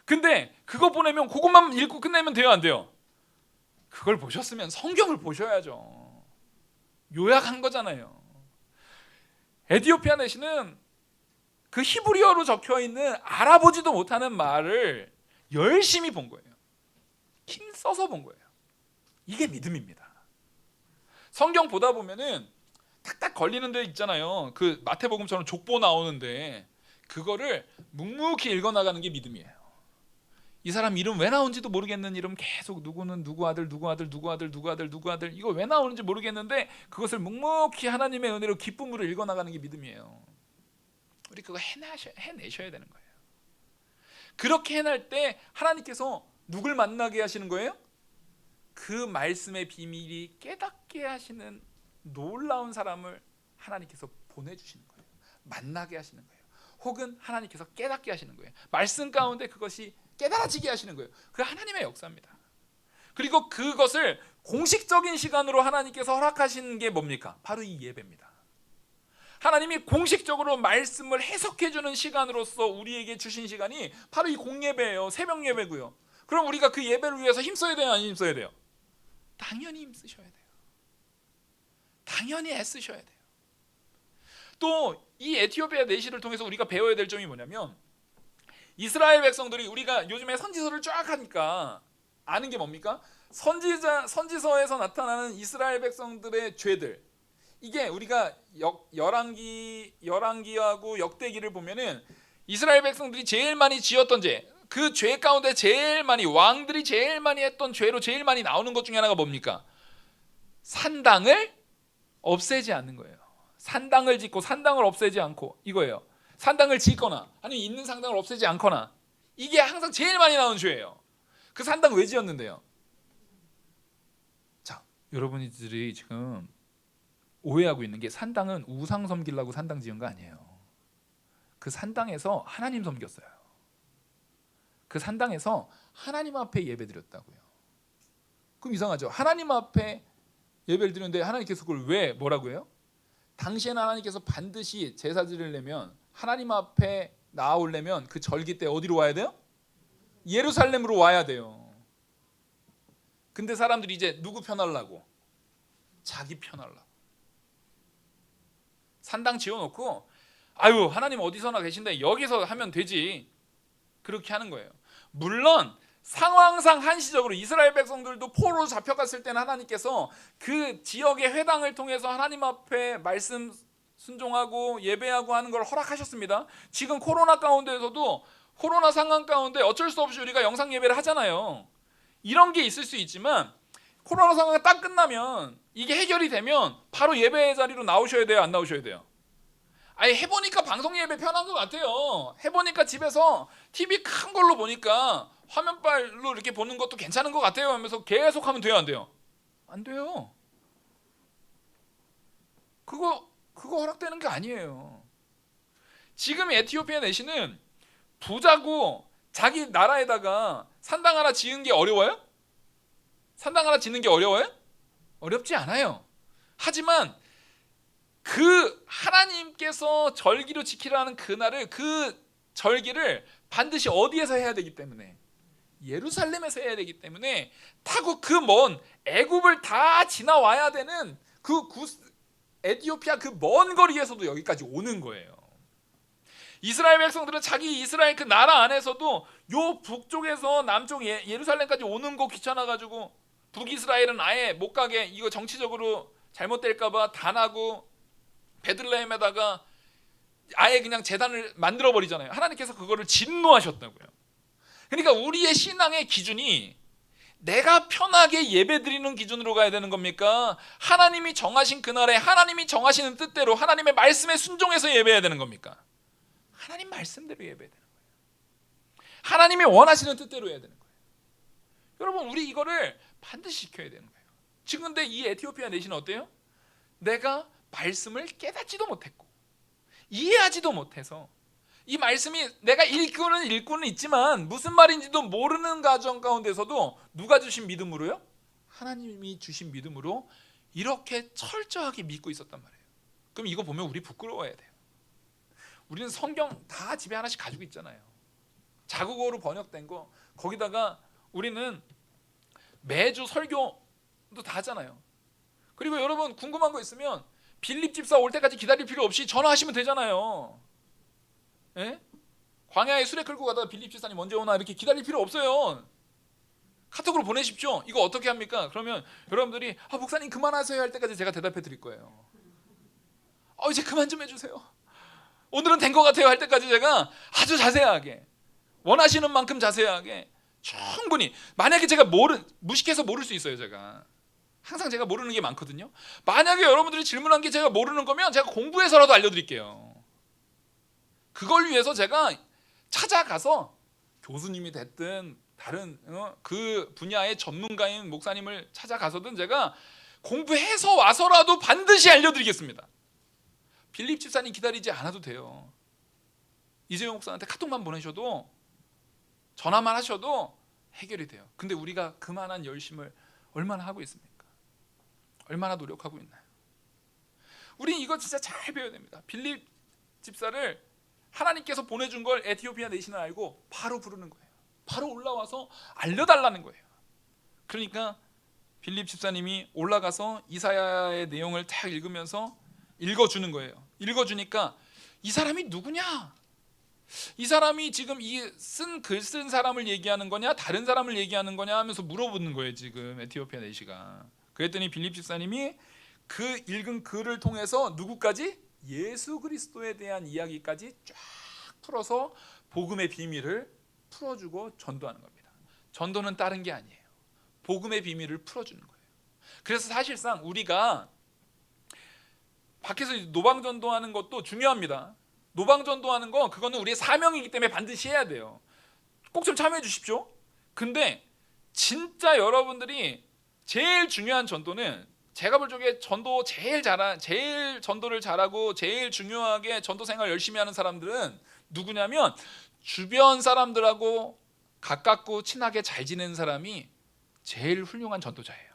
근데 그거 보내면 그것만 읽고 끝내면 돼요, 안 돼요? 그걸 보셨으면 성경을 보셔야죠. 요약한 거잖아요. 에티오피아 내시는 그 히브리어로 적혀 있는 알아보지도 못하는 말을 열심히 본 거예요. 힘써서 본 거예요. 이게 믿음입니다. 성경 보다 보면은 딱딱 걸리는 데 있잖아요. 그 마태복음처럼 족보 나오는데 그거를 묵묵히 읽어나가는 게 믿음이에요. 이 사람 이름 왜 나온지도 모르겠는 이름 계속 누구는 누구 아들 이거 왜 나오는지 모르겠는데 그것을 묵묵히 하나님의 은혜로 기쁨으로 읽어나가는 게 믿음이에요. 우리 그거 해내셔야 되는 거예요. 그렇게 해낼 때 하나님께서 누굴 만나게 하시는 거예요? 그 말씀의 비밀이 깨닫게 하시는 놀라운 사람을 하나님께서 보내주시는 거예요. 만나게 하시는 거예요. 혹은 하나님께서 깨닫게 하시는 거예요. 말씀 가운데 그것이 깨달아지게 하시는 거예요. 그게 하나님의 역사입니다. 그리고 그것을 공식적인 시간으로 하나님께서 허락하신 게 뭡니까? 바로 이 예배입니다. 하나님이 공식적으로 말씀을 해석해 주는 시간으로서 우리에게 주신 시간이 바로 이 공예배예요. 새벽 예배고요. 그럼 우리가 그 예배를 위해서 힘써야 돼요? 안 힘써야 돼요? 당연히 힘쓰셔야 돼요. 당연히 애쓰셔야 돼요. 또 이 에티오피아 내시를 통해서 우리가 배워야 될 점이 뭐냐면 이스라엘 백성들이, 우리가 요즘에 선지서를 쫙 하니까 아는 게 뭡니까? 선지서에서 나타나는 이스라엘 백성들의 죄들, 이게 우리가 열왕기하고 역대기를 보면은 이스라엘 백성들이 제일 많이 지었던 죄, 그 죄 가운데 제일 많이, 왕들이 제일 많이 했던 죄로 제일 많이 나오는 것 중에 하나가 뭡니까? 산당을 없애지 않는 거예요. 산당을 짓고 산당을 없애지 않고, 이거예요. 산당을 짓거나 아니면 있는 산당을 없애지 않거나, 이게 항상 제일 많이 나오는 죄예요. 그 산당 왜 지었는데요? 자, 여러분들이 지금 오해하고 있는 게, 산당은 우상 섬기려고 산당 지은 거 아니에요. 그 산당에서 하나님 섬겼어요. 그 산당에서 하나님 앞에 예배 드렸다고요. 그럼 이상하죠? 하나님 앞에 예배를 드리는데 하나님께서 그걸 왜 뭐라고 해요? 당시에는 하나님께서 반드시 제사 드리려면, 하나님 앞에 나아오려면 그 절기 때 어디로 와야 돼요? 예루살렘으로 와야 돼요. 근데 사람들이 이제 누구 편하려고? 자기 편하려고 산당 지어놓고, 아유 하나님 어디서나 계신데 여기서 하면 되지, 그렇게 하는 거예요. 물론 상황상 한시적으로 이스라엘 백성들도 포로로 잡혀갔을 때는 하나님께서 그 지역의 회당을 통해서 하나님 앞에 말씀 순종하고 예배하고 하는 걸 허락하셨습니다. 지금 코로나 가운데에서도, 코로나 상황 가운데 어쩔 수 없이 우리가 영상 예배를 하잖아요. 이런 게 있을 수 있지만, 코로나 상황이 딱 끝나면, 이게 해결이 되면 바로 예배 자리로 나오셔야 돼요, 안 나오셔야 돼요? 아니, 해보니까 방송 예배 편한 것 같아요. 해보니까 집에서 TV 큰 걸로 보니까 화면빨로 이렇게 보는 것도 괜찮은 것 같아요 하면서 계속 하면 돼요, 안 돼요? 안 돼요. 그거 허락되는 게 아니에요. 지금 에티오피아 내시는 부자고 자기 나라에다가 산당 하나 지은 게 어려워요? 산당 하나 짓는 게 어려워요? 어렵지 않아요. 하지만 그 하나님께서 절기로 지키라는 그날을, 그 절기를 반드시 어디에서 해야 되기 때문에, 예루살렘에서 해야 되기 때문에, 타고 그 먼 애굽을 다 지나와야 되는 그 에티오피아 그 먼 거리에서도 여기까지 오는 거예요. 이스라엘 백성들은 자기 이스라엘 그 나라 안에서도 요 북쪽에서 남쪽 예루살렘까지 오는 거 귀찮아가지고, 북이스라엘은 아예 못 가게, 이거 정치적으로 잘못될까봐 단하고 베들레헴에다가 아예 그냥 제단을 만들어 버리잖아요. 하나님께서 그거를 진노하셨다고요. 그러니까 우리의 신앙의 기준이 내가 편하게 예배드리는 기준으로 가야 되는 겁니까? 하나님이 정하신 그날에 하나님이 정하시는 뜻대로 하나님의 말씀에 순종해서 예배해야 되는 겁니까? 하나님 말씀대로 예배해야 되는 거예요. 하나님이 원하시는 뜻대로 해야 되는 거예요. 여러분, 우리 이거를 반드시 지켜야 되는 거예요. 지금 근데 이 에티오피아 내시는 어때요? 내가 말씀을 깨닫지도 못했고 이해하지도 못해서, 이 말씀이 내가 읽고는 있지만 무슨 말인지도 모르는 가정 가운데서도 누가 주신 믿음으로요? 하나님이 주신 믿음으로 이렇게 철저하게 믿고 있었단 말이에요. 그럼 이거 보면 우리 부끄러워야 돼요. 우리는 성경 다 집에 하나씩 가지고 있잖아요. 자국어로 번역된 거, 거기다가 우리는 매주 설교도 다 하잖아요. 그리고 여러분 궁금한 거 있으면 빌립 집사 올 때까지 기다릴 필요 없이 전화하시면 되잖아요. 예? 광야에 수레 끌고 가다가 빌립 집사님 언제 오나 이렇게 기다릴 필요 없어요. 카톡으로 보내십시오. 이거 어떻게 합니까? 그러면 여러분들이 목사님 그만하세요 할 때까지 제가 대답해 드릴 거예요. 이제 그만 좀 해주세요. 오늘은 된 것 같아요 할 때까지 제가 아주 자세하게, 원하시는 만큼 자세하게 충분히, 만약에 제가 무식해서 모를 수 있어요. 제가 항상 제가 모르는 게 많거든요. 만약에 여러분들이 질문한 게 제가 모르는 거면 제가 공부해서라도 알려드릴게요. 그걸 위해서 제가 찾아가서 교수님이 됐든 다른 그 분야의 전문가인 목사님을 찾아가서든 제가 공부해서 와서라도 반드시 알려드리겠습니다. 빌립 집사님 기다리지 않아도 돼요. 이재용 목사한테 카톡만 보내셔도, 전화만 하셔도 해결이 돼요. 근데 우리가 그만한 열심을 얼마나 하고 있습니까? 얼마나 노력하고 있나요? 우리 이거 진짜 잘 배워야 됩니다. 빌립 집사를 하나님께서 보내준 걸 에티오피아 내신을 알고 바로 부르는 거예요. 바로 올라와서 알려달라는 거예요. 그러니까 빌립 집사님이 올라가서 이사야의 내용을 딱 읽으면서 읽어주는 거예요. 읽어주니까 이 사람이 누구냐? 이 사람이 지금 이 글 쓴 사람을 얘기하는 거냐 다른 사람을 얘기하는 거냐 하면서 물어보는 거예요. 지금 에티오피아 내시가. 그랬더니 빌립 집사님이 그 읽은 글을 통해서 누구까지? 예수 그리스도에 대한 이야기까지 쫙 풀어서 복음의 비밀을 풀어주고 전도하는 겁니다. 전도는 다른 게 아니에요. 복음의 비밀을 풀어주는 거예요. 그래서 사실상 우리가 밖에서 노방전도하는 것도 중요합니다. 노방전도하는 거 그거는 우리의 사명이기 때문에 반드시 해야 돼요. 꼭 좀 참여해 주십시오. 근데 진짜 여러분들이 제일 중요한 전도는 제가 볼 적에 제일 전도를 잘하고 제일 중요하게 전도 생활 열심히 하는 사람들은 누구냐면 주변 사람들하고 가깝고 친하게 잘 지내는 사람이 제일 훌륭한 전도자예요.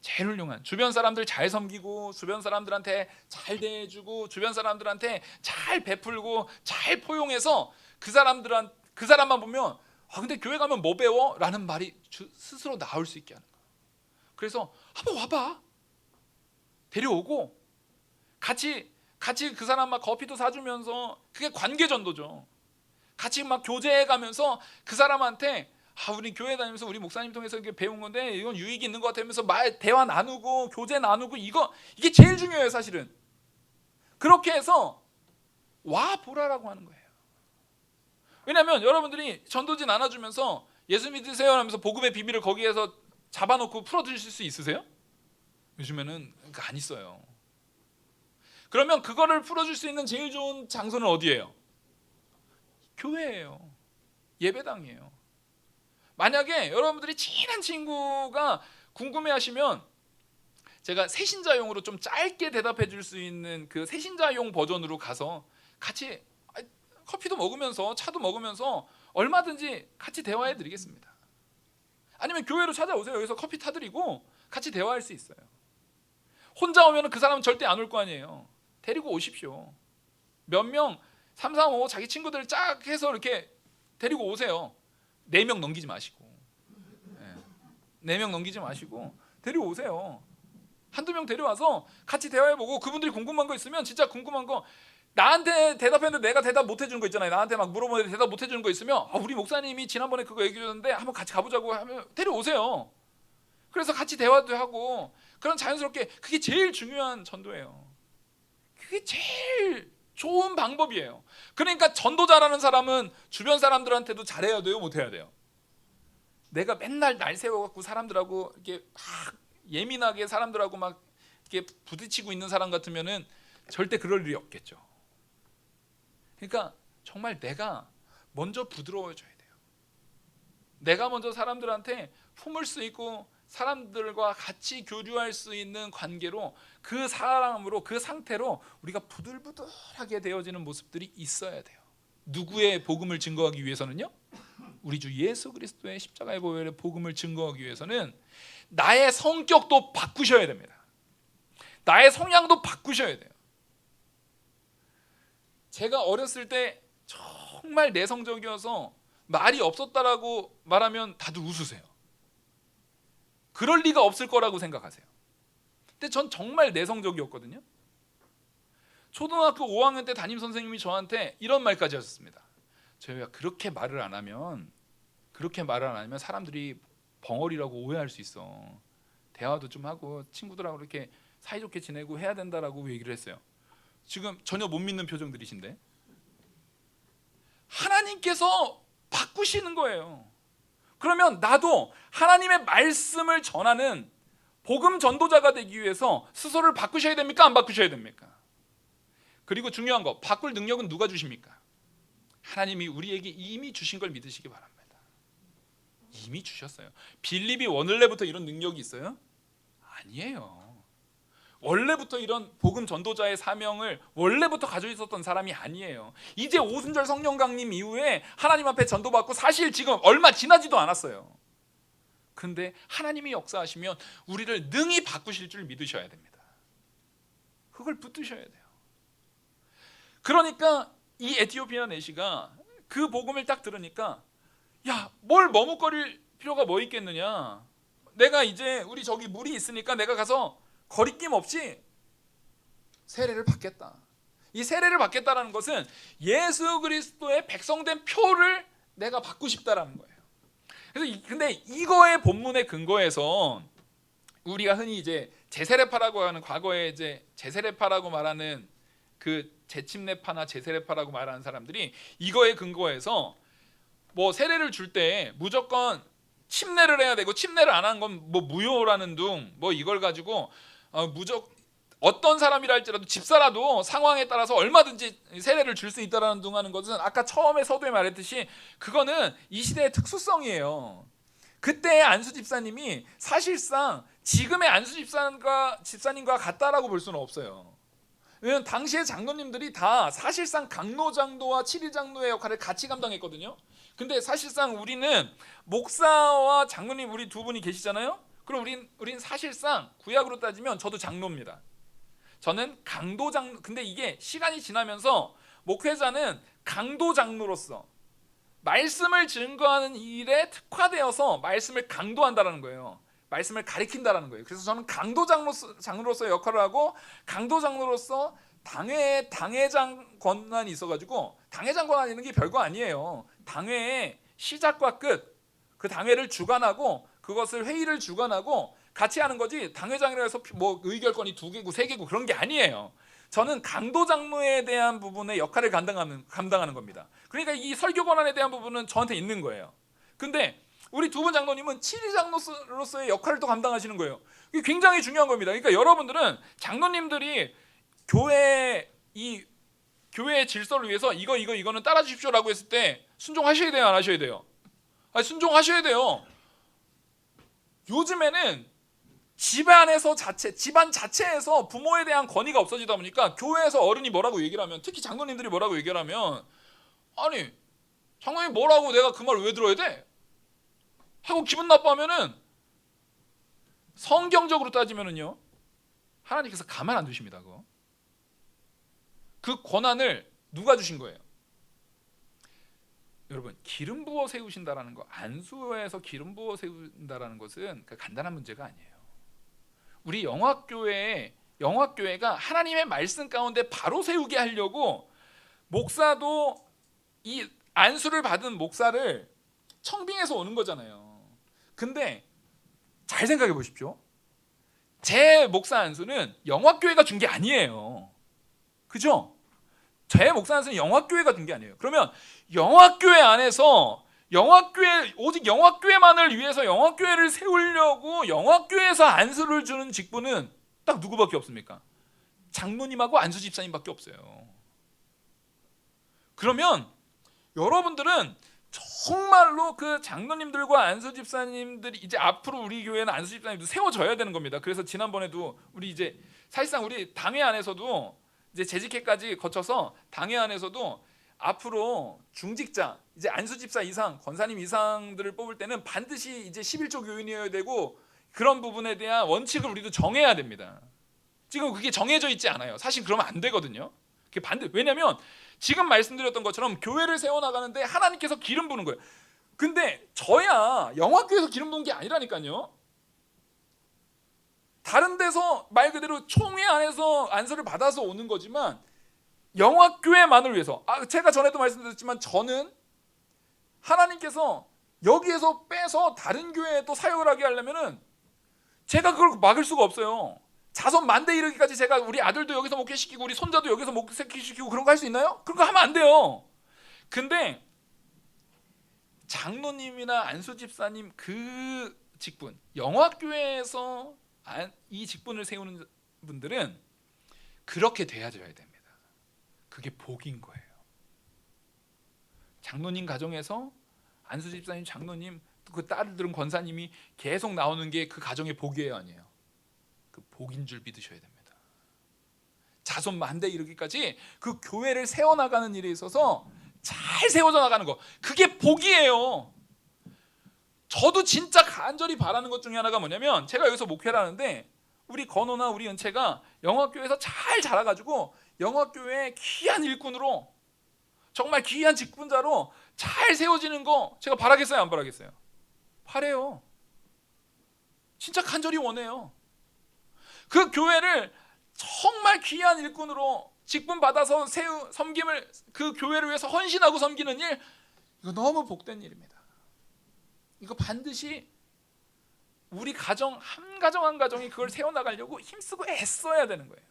제일 훌륭한. 주변 사람들 잘 섬기고 주변 사람들한테 잘 대해주고 주변 사람들한테 잘 베풀고 잘 포용해서 그 사람만 보면 근데 교회 가면 뭐 배워? 라는 말이 스스로 나올 수 있게 하는 거예요. 그래서 한번 와봐. 데려오고 같이 그 사람 막 커피도 사주면서 그게 관계 전도죠. 같이 막 교제해 가면서 그 사람한테 우리 교회 다니면서 우리 목사님 통해서 이렇게 배운 건데 이건 유익이 있는 것 같으면서 대화 나누고 교제 나누고 이게 제일 중요해요. 사실은 그렇게 해서 와 보라라고 하는 거예요. 왜냐하면 여러분들이 전도진 안아주면서 예수 믿으세요 하면서 복음의 비밀을 거기에서 잡아놓고 풀어주실 수 있으세요? 요즘에는 안 있어요. 그러면 그거를 풀어줄 수 있는 제일 좋은 장소는 어디예요? 교회예요. 예배당이에요. 만약에 여러분들이 친한 친구가 궁금해하시면 제가 새신자용으로 좀 짧게 대답해 줄 수 있는 그 새신자용 버전으로 가서 같이 커피도 먹으면서 차도 먹으면서 얼마든지 같이 대화해 드리겠습니다. 아니면 교회로 찾아오세요. 여기서 커피 타드리고 같이 대화할 수 있어요. 혼자 오면 그 사람은 절대 안 올 거 아니에요. 데리고 오십시오. 몇 명 3, 4, 5 자기 친구들 쫙 해서 이렇게 데리고 오세요. 4명 넘기지 마시고 4명 넘기지 마시고 데려오세요. 한두 명 데려와서 같이 대화해보고 그분들이 궁금한 거 있으면 진짜 궁금한 거 나한테 대답했는데 내가 대답 못 해주는 거 있잖아요. 나한테 막 물어보는데 대답 못 해주는 거 있으면 우리 목사님이 지난번에 그거 얘기해 줬는데 한번 같이 가보자고 하면 데려오세요. 그래서 같이 대화도 하고 그런 자연스럽게 그게 제일 중요한 전도예요. 그게 제일 좋은 방법이에요. 그러니까 전도 잘하는 사람은 주변 사람들한테도 잘해야 돼요, 못해야 돼요? 내가 맨날 날 세워갖고 사람들하고 이렇게 막 예민하게 사람들하고 막 이렇게 부딪히고 있는 사람 같으면은 절대 그럴 일이 없겠죠. 그러니까 정말 내가 먼저 부드러워져야 돼요. 내가 먼저 사람들한테 품을 수 있고 사람들과 같이 교류할 수 있는 관계로 그 사람으로 그 상태로 우리가 부들부들하게 되어지는 모습들이 있어야 돼요. 누구의 복음을 증거하기 위해서는요? 우리 주 예수 그리스도의 십자가의 보혈의 복음을 증거하기 위해서는 나의 성격도 바꾸셔야 됩니다. 나의 성향도 바꾸셔야 돼요. 제가 어렸을 때 정말 내성적이어서 말이 없었다라고 말하면 다들 웃으세요. 그럴 리가 없을 거라고 생각하세요. 근데 전 정말 내성적이었거든요. 초등학교 5학년 때 담임 선생님이 저한테 이런 말까지 하셨습니다. 저희가 그렇게 말을 안 하면 사람들이 벙어리라고 오해할 수 있어. 대화도 좀 하고 친구들하고 이렇게 사이좋게 지내고 해야 된다라고 얘기를 했어요. 지금 전혀 못 믿는 표정들이신데 하나님께서 바꾸시는 거예요. 그러면 나도 하나님의 말씀을 전하는 복음 전도자가 되기 위해서 스스로를 바꾸셔야 됩니까? 안 바꾸셔야 됩니까? 그리고 중요한 거, 바꿀 능력은 누가 주십니까? 하나님이 우리에게 이미 주신 걸 믿으시기 바랍니다. 이미 주셨어요. 빌립이 원래부터 이런 능력이 있어요? 아니에요. 원래부터 이런 복음 전도자의 사명을 원래부터 가지고 있었던 사람이 아니에요. 이제 오순절 성령 강림 이후에 하나님 앞에 전도받고 사실 지금 얼마 지나지도 않았어요. 근데 하나님이 역사하시면 우리를 능히 바꾸실 줄 믿으셔야 됩니다. 그걸 붙드셔야 돼요. 그러니까 이 에티오피아 내시가 그 복음을 딱 들으니까 뭘 머뭇거릴 필요가 뭐 있겠느냐. 내가 이제 우리 저기 물이 있으니까 내가 가서 거리낌 없이 세례를 받겠다. 이 세례를 받겠다라는 것은 예수 그리스도의 백성된 표를 내가 받고 싶다라는 거예요. 그래서 근데 이거의 본문의 근거에서 우리가 흔히 이제 제세례파라고 하는, 과거에 이제 제세례파라고 말하는 그 재침례파나 제세례파라고 말하는 사람들이 이거에 근거해서 뭐 세례를 줄 때 무조건 침례를 해야 되고 침례를 안 한 건 뭐 무효라는 둥, 뭐 이걸 가지고 무조건 어떤 사람이라 할지라도 집사라도 상황에 따라서 얼마든지 세례를 줄 수 있다라는 둥 하는 것은 아까 처음에 서두에 말했듯이 그거는 이 시대의 특수성이에요. 그때 안수 집사님이 사실상 지금의 안수 집사님과 같다라고 볼 수는 없어요. 왜냐하면 당시의 장로님들이 다 사실상 강로장로와 칠일장로의 역할을 같이 감당했거든요. 근데 사실상 우리는 목사와 장로님 우리 두 분이 계시잖아요. 그럼 우린 사실상 구약으로 따지면 저도 장로입니다. 저는 강도장로. 근데 이게 시간이 지나면서 목회자는 강도장로로서 말씀을 증거하는 일에 특화되어서 말씀을 강도한다라는 거예요. 말씀을 가리킨다라는 거예요. 그래서 저는 강도장로로서의 역할을 하고, 강도장로로서 당회장 권한이 있어가지고, 당회장 권한이 있는 게 별거 아니에요. 당회의 시작과 끝, 그 당회를 주관하고 그것을 회의를 주관하고 같이 하는 거지, 당회장이라 해서 뭐 의결권이 2개고 3개고 그런 게 아니에요. 저는 강도장로에 대한 부분의 역할을 감당하는 겁니다. 그러니까 이 설교 권한에 대한 부분은 저한테 있는 거예요. 근데 우리 두 분 장로님은 칠위장로로서의 역할을 또 감당하시는 거예요. 이게 굉장히 중요한 겁니다. 그러니까 여러분들은 장로님들이 교회의 질서를 위해서 이거는 따라 주십시오라고 했을 때 순종하셔야 돼요, 안 하셔야 돼요? 순종하셔야 돼요. 요즘에는 집안 자체에서 부모에 대한 권위가 없어지다 보니까 교회에서 어른이 뭐라고 얘기를 하면, 특히 장로님들이 뭐라고 얘기를 하면, 아니 장로님 뭐라고 내가 그 말을 왜 들어야 돼? 하고 기분 나빠하면은, 성경적으로 따지면은요, 하나님께서 가만 안 두십니다. 그 권한을 누가 주신 거예요? 여러분, 기름 부어 세우신다라는 거, 안수에서 기름 부어 세운다라는 것은 간단한 문제가 아니에요. 우리 영화교회가 하나님의 말씀 가운데 바로 세우게 하려고, 목사도 이 안수를 받은 목사를 청빙해서 오는 거잖아요. 근데 잘 생각해 보십시오. 제 목사 안수는 영화교회가 준 게 아니에요. 그죠? 제 목사 안수는 영화교회가 준 게 아니에요. 그러면 영화교회 안에서 오직 영화교회만을 위해서 영화교회를 세우려고 영화교회에서 안수를 주는 직분은 딱 누구밖에 없습니까? 장로님하고 안수 집사님밖에 없어요. 그러면 여러분들은 정말로 그 장로님들과 안수 집사님들이, 이제 앞으로 우리 교회는 안수 집사님도 세워져야 되는 겁니다. 그래서 지난번에도 우리 이제 사실상 우리 당회 안에서도 이제 재직회까지 거쳐서 당회 안에서도 앞으로 중직자, 이제 안수 집사 이상, 권사님 이상들을 뽑을 때는 반드시 이제 11조 교인이어야 되고, 그런 부분에 대한 원칙을 우리도 정해야 됩니다. 지금 그게 정해져 있지 않아요. 사실 그러면 안 되거든요. 왜냐하면 지금 말씀드렸던 것처럼 교회를 세워나가는데 하나님께서 기름 부는 거예요. 근데 저야 영화교회에서 기름 부은 게 아니라니까요. 다른 데서 말 그대로 총회 안에서 안수를 받아서 오는 거지만, 영화교회만을 위해서, 제가 전에도 말씀드렸지만 저는 하나님께서 여기에서 빼서 다른 교회에 또 사역을 하게 하려면은 제가 그걸 막을 수가 없어요. 자손 만대 이르기까지 제가 우리 아들도 여기서 목회시키고 우리 손자도 여기서 목회시키고 그런 거 할 수 있나요? 그런 거 하면 안 돼요. 근데 장로님이나 안수 집사님 그 직분, 영화교회에서 이 직분을 세우는 분들은 그렇게 돼야 됩니다. 그게 복인 거예요. 장로님 가정에서 안수 집사님, 장로님, 그 딸들은 권사님이 계속 나오는 게 그 가정의 복이에요, 아니에요? 그 복인 줄 믿으셔야 됩니다. 자손 만대 이르기까지 그 교회를 세워나가는 일에 있어서 잘 세워져 나가는 거, 그게 복이에요. 저도 진짜 간절히 바라는 것 중에 하나가 뭐냐면, 제가 여기서 목회를 하는데 우리 건호나 우리 연채가 영화교회에서 잘 자라가지고 영화교회의 귀한 일꾼으로, 정말 귀한 직분자로 잘 세워지는 거 제가 바라겠어요, 안 바라겠어요? 바래요. 진짜 간절히 원해요. 그 교회를 정말 귀한 일꾼으로 직분 받아서 섬김을 그 교회를 위해서 헌신하고 섬기는 일, 이거 너무 복된 일입니다. 이거 반드시 우리 가정 한 가정 한 가정이 그걸 세워나가려고 힘쓰고 애써야 되는 거예요.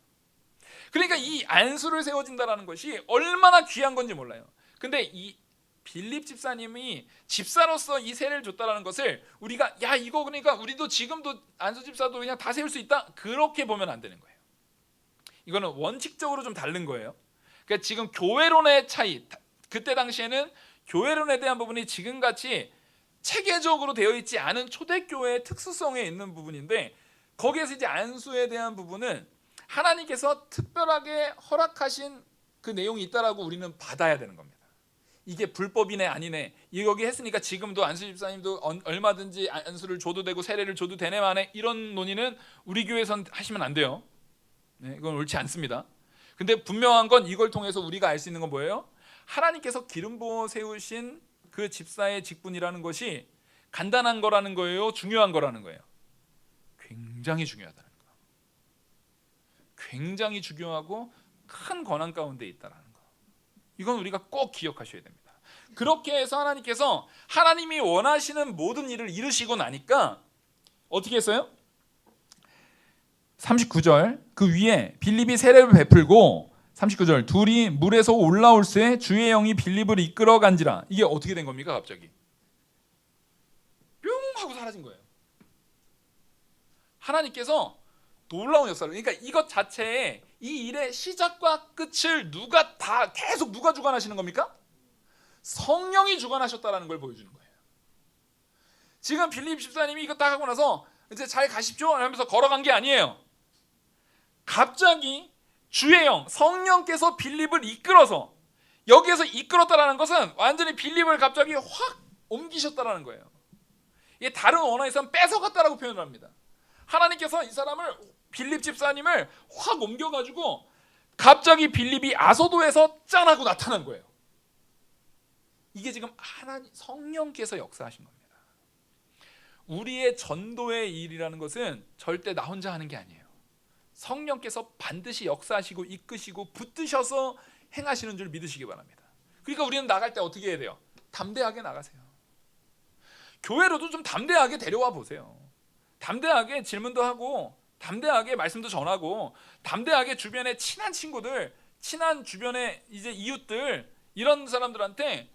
그러니까 이 안수를 세워진다라는 것이 얼마나 귀한 건지 몰라요. 근데 이 빌립 집사님이 집사로서 이 세례를 줬다라는 것을 우리가 야 이거 그러니까 우리도 지금도 안수 집사도 그냥 다 세울 수 있다, 그렇게 보면 안 되는 거예요. 이거는 원칙적으로 좀 다른 거예요. 그러니까 지금 교회론의 차이, 그때 당시에는 교회론에 대한 부분이 지금같이 체계적으로 되어 있지 않은 초대교회의 특수성에 있는 부분인데, 거기에서 이제 안수에 대한 부분은 하나님께서 특별하게 허락하신 그 내용이 있다라고 우리는 받아야 되는 겁니다. 이게 불법이네 아니네, 여기 했으니까 지금도 안수 집사님도 얼마든지 안수를 줘도 되고 세례를 줘도 되네 마네, 이런 논의는 우리 교회에선 하시면 안 돼요. 네, 이건 옳지 않습니다. 근데 분명한 건 이걸 통해서 우리가 알 수 있는 건 뭐예요? 하나님께서 기름 부어 세우신 그 집사의 직분이라는 것이 간단한 거라는 거예요, 중요한 거라는 거예요? 굉장히 중요하다는 거. 굉장히 중요하고 큰 권한 가운데 있다라는 거. 이건 우리가 꼭 기억하셔야 됩니다. 그렇게 해서 하나님께서 하나님이 원하시는 모든 일을 이루시고 나니까 어떻게 했어요? 39절 그 위에 빌립이 세례를 베풀고, 39절 둘이 물에서 올라올 새 주의 영이 빌립을 이끌어 간지라. 이게 어떻게 된 겁니까? 갑자기 뿅 하고 사라진 거예요. 하나님께서 놀라운 역사를, 그러니까 이것 자체에 이 일의 시작과 끝을 계속 누가 주관하시는 겁니까? 성령이 주관하셨다라는 걸 보여주는 거예요. 지금 빌립 집사님이 이거 딱 하고 나서 이제 잘 가십시오 하면서 걸어간 게 아니에요. 갑자기 주의 영, 성령께서 빌립을 이끌어서, 여기에서 이끌었다라는 것은 완전히 빌립을 갑자기 확 옮기셨다라는 거예요. 이게 다른 언어에서는 뺏어갔다라고 표현을 합니다. 하나님께서 이 사람을, 빌립 집사님을 확 옮겨가지고 갑자기 빌립이 아소도에서 짠하고 나타난 거예요. 이게 지금 하나님 성령께서 역사하신 겁니다. 우리의 전도의 일이라는 것은 절대 나 혼자 하는 게 아니에요. 성령께서 반드시 역사하시고 이끄시고 붙드셔서 행하시는 줄 믿으시기 바랍니다. 그러니까 우리는 나갈 때 어떻게 해야 돼요? 담대하게 나가세요. 교회로도 좀 담대하게 데려와 보세요. 담대하게 질문도 하고, 담대하게 말씀도 전하고, 담대하게 주변에 친한 친구들, 친한 주변의 이제 이웃들, 이런 사람들한테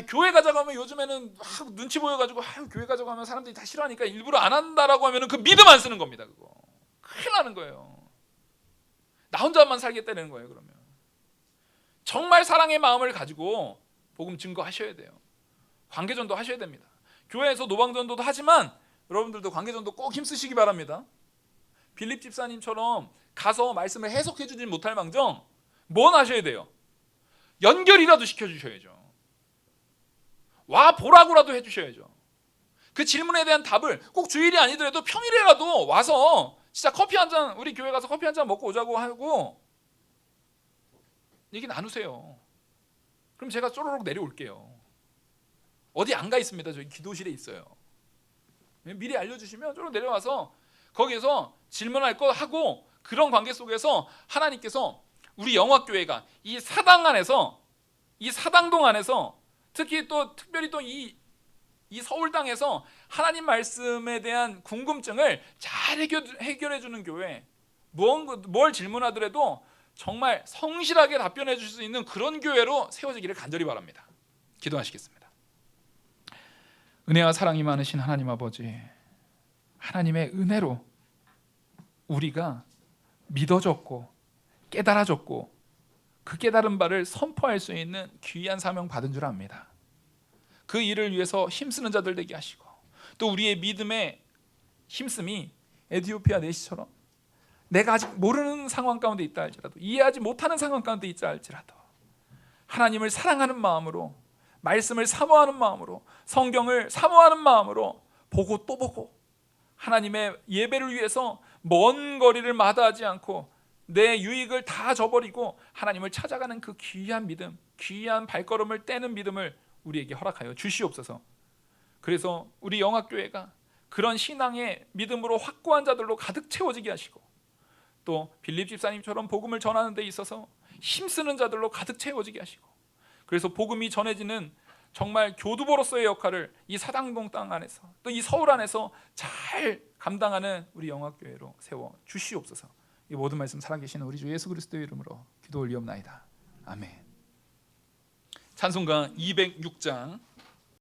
교회 가자고 하면 요즘에는 막 눈치 보여가지고 교회 가자고 하면 사람들이 다 싫어하니까 일부러 안 한다라고 하면은 그 믿음 안 쓰는 겁니다. 그거 큰일 나는 거예요. 나 혼자만 살겠다는 거예요. 그러면 정말 사랑의 마음을 가지고 복음 증거하셔야 돼요. 관계전도 하셔야 됩니다. 교회에서 노방전도도 하지만 여러분들도 관계전도 꼭 힘쓰시기 바랍니다. 빌립 집사님처럼 가서 말씀을 해석해 주지 못할 망정 뭔 하셔야 돼요? 연결이라도 시켜주셔야죠. 와 보라고라도 해주셔야죠. 그 질문에 대한 답을 꼭 주일이 아니더라도 평일에라도 와서 진짜 커피 한 잔, 우리 교회 가서 커피 한 잔 먹고 오자고 하고 얘기 나누세요. 그럼 제가 쪼르륵 내려올게요. 어디 안 가 있습니다. 저희 기도실에 있어요. 미리 알려주시면 쪼르륵 내려와서 거기에서 질문할 거 하고, 그런 관계 속에서 하나님께서 우리 영화교회가 이 사당 안에서, 이 사당동 안에서, 특히 또 특별히 또 이 서울 땅에서 하나님 말씀에 대한 궁금증을 잘 해결해 주는 교회, 뭘 질문하더라도 정말 성실하게 답변해 줄 수 있는 그런 교회로 세워지기를 간절히 바랍니다. 기도하시겠습니다. 은혜와 사랑이 많으신 하나님 아버지, 하나님의 은혜로 우리가 믿어졌고 깨달아졌고 그 깨달은 바를 선포할 수 있는 귀한 사명 받은 줄 압니다. 그 일을 위해서 힘쓰는 자들 되게 하시고, 또 우리의 믿음의 힘씀이 에티오피아 내시처럼 내가 아직 모르는 상황 가운데 있다 할지라도, 이해하지 못하는 상황 가운데 있다 할지라도 하나님을 사랑하는 마음으로, 말씀을 사모하는 마음으로, 성경을 사모하는 마음으로 보고 또 보고, 하나님의 예배를 위해서 먼 거리를 마다하지 않고 내 유익을 다 저버리고 하나님을 찾아가는 그 귀한 믿음, 귀한 발걸음을 떼는 믿음을 우리에게 허락하여 주시옵소서. 그래서 우리 영학교회가 그런 신앙의 믿음으로 확고한 자들로 가득 채워지게 하시고, 또 빌립 집사님처럼 복음을 전하는 데 있어서 힘쓰는 자들로 가득 채워지게 하시고, 그래서 복음이 전해지는 정말 교두보로서의 역할을 이 사당동 땅 안에서 또 이 서울 안에서 잘 감당하는 우리 영화교회로 세워 주시옵소서. 이 모든 말씀 살아계시는 우리 주 예수 그리스도의 이름으로 기도 올리옵나이다. 아멘. 찬송가 206장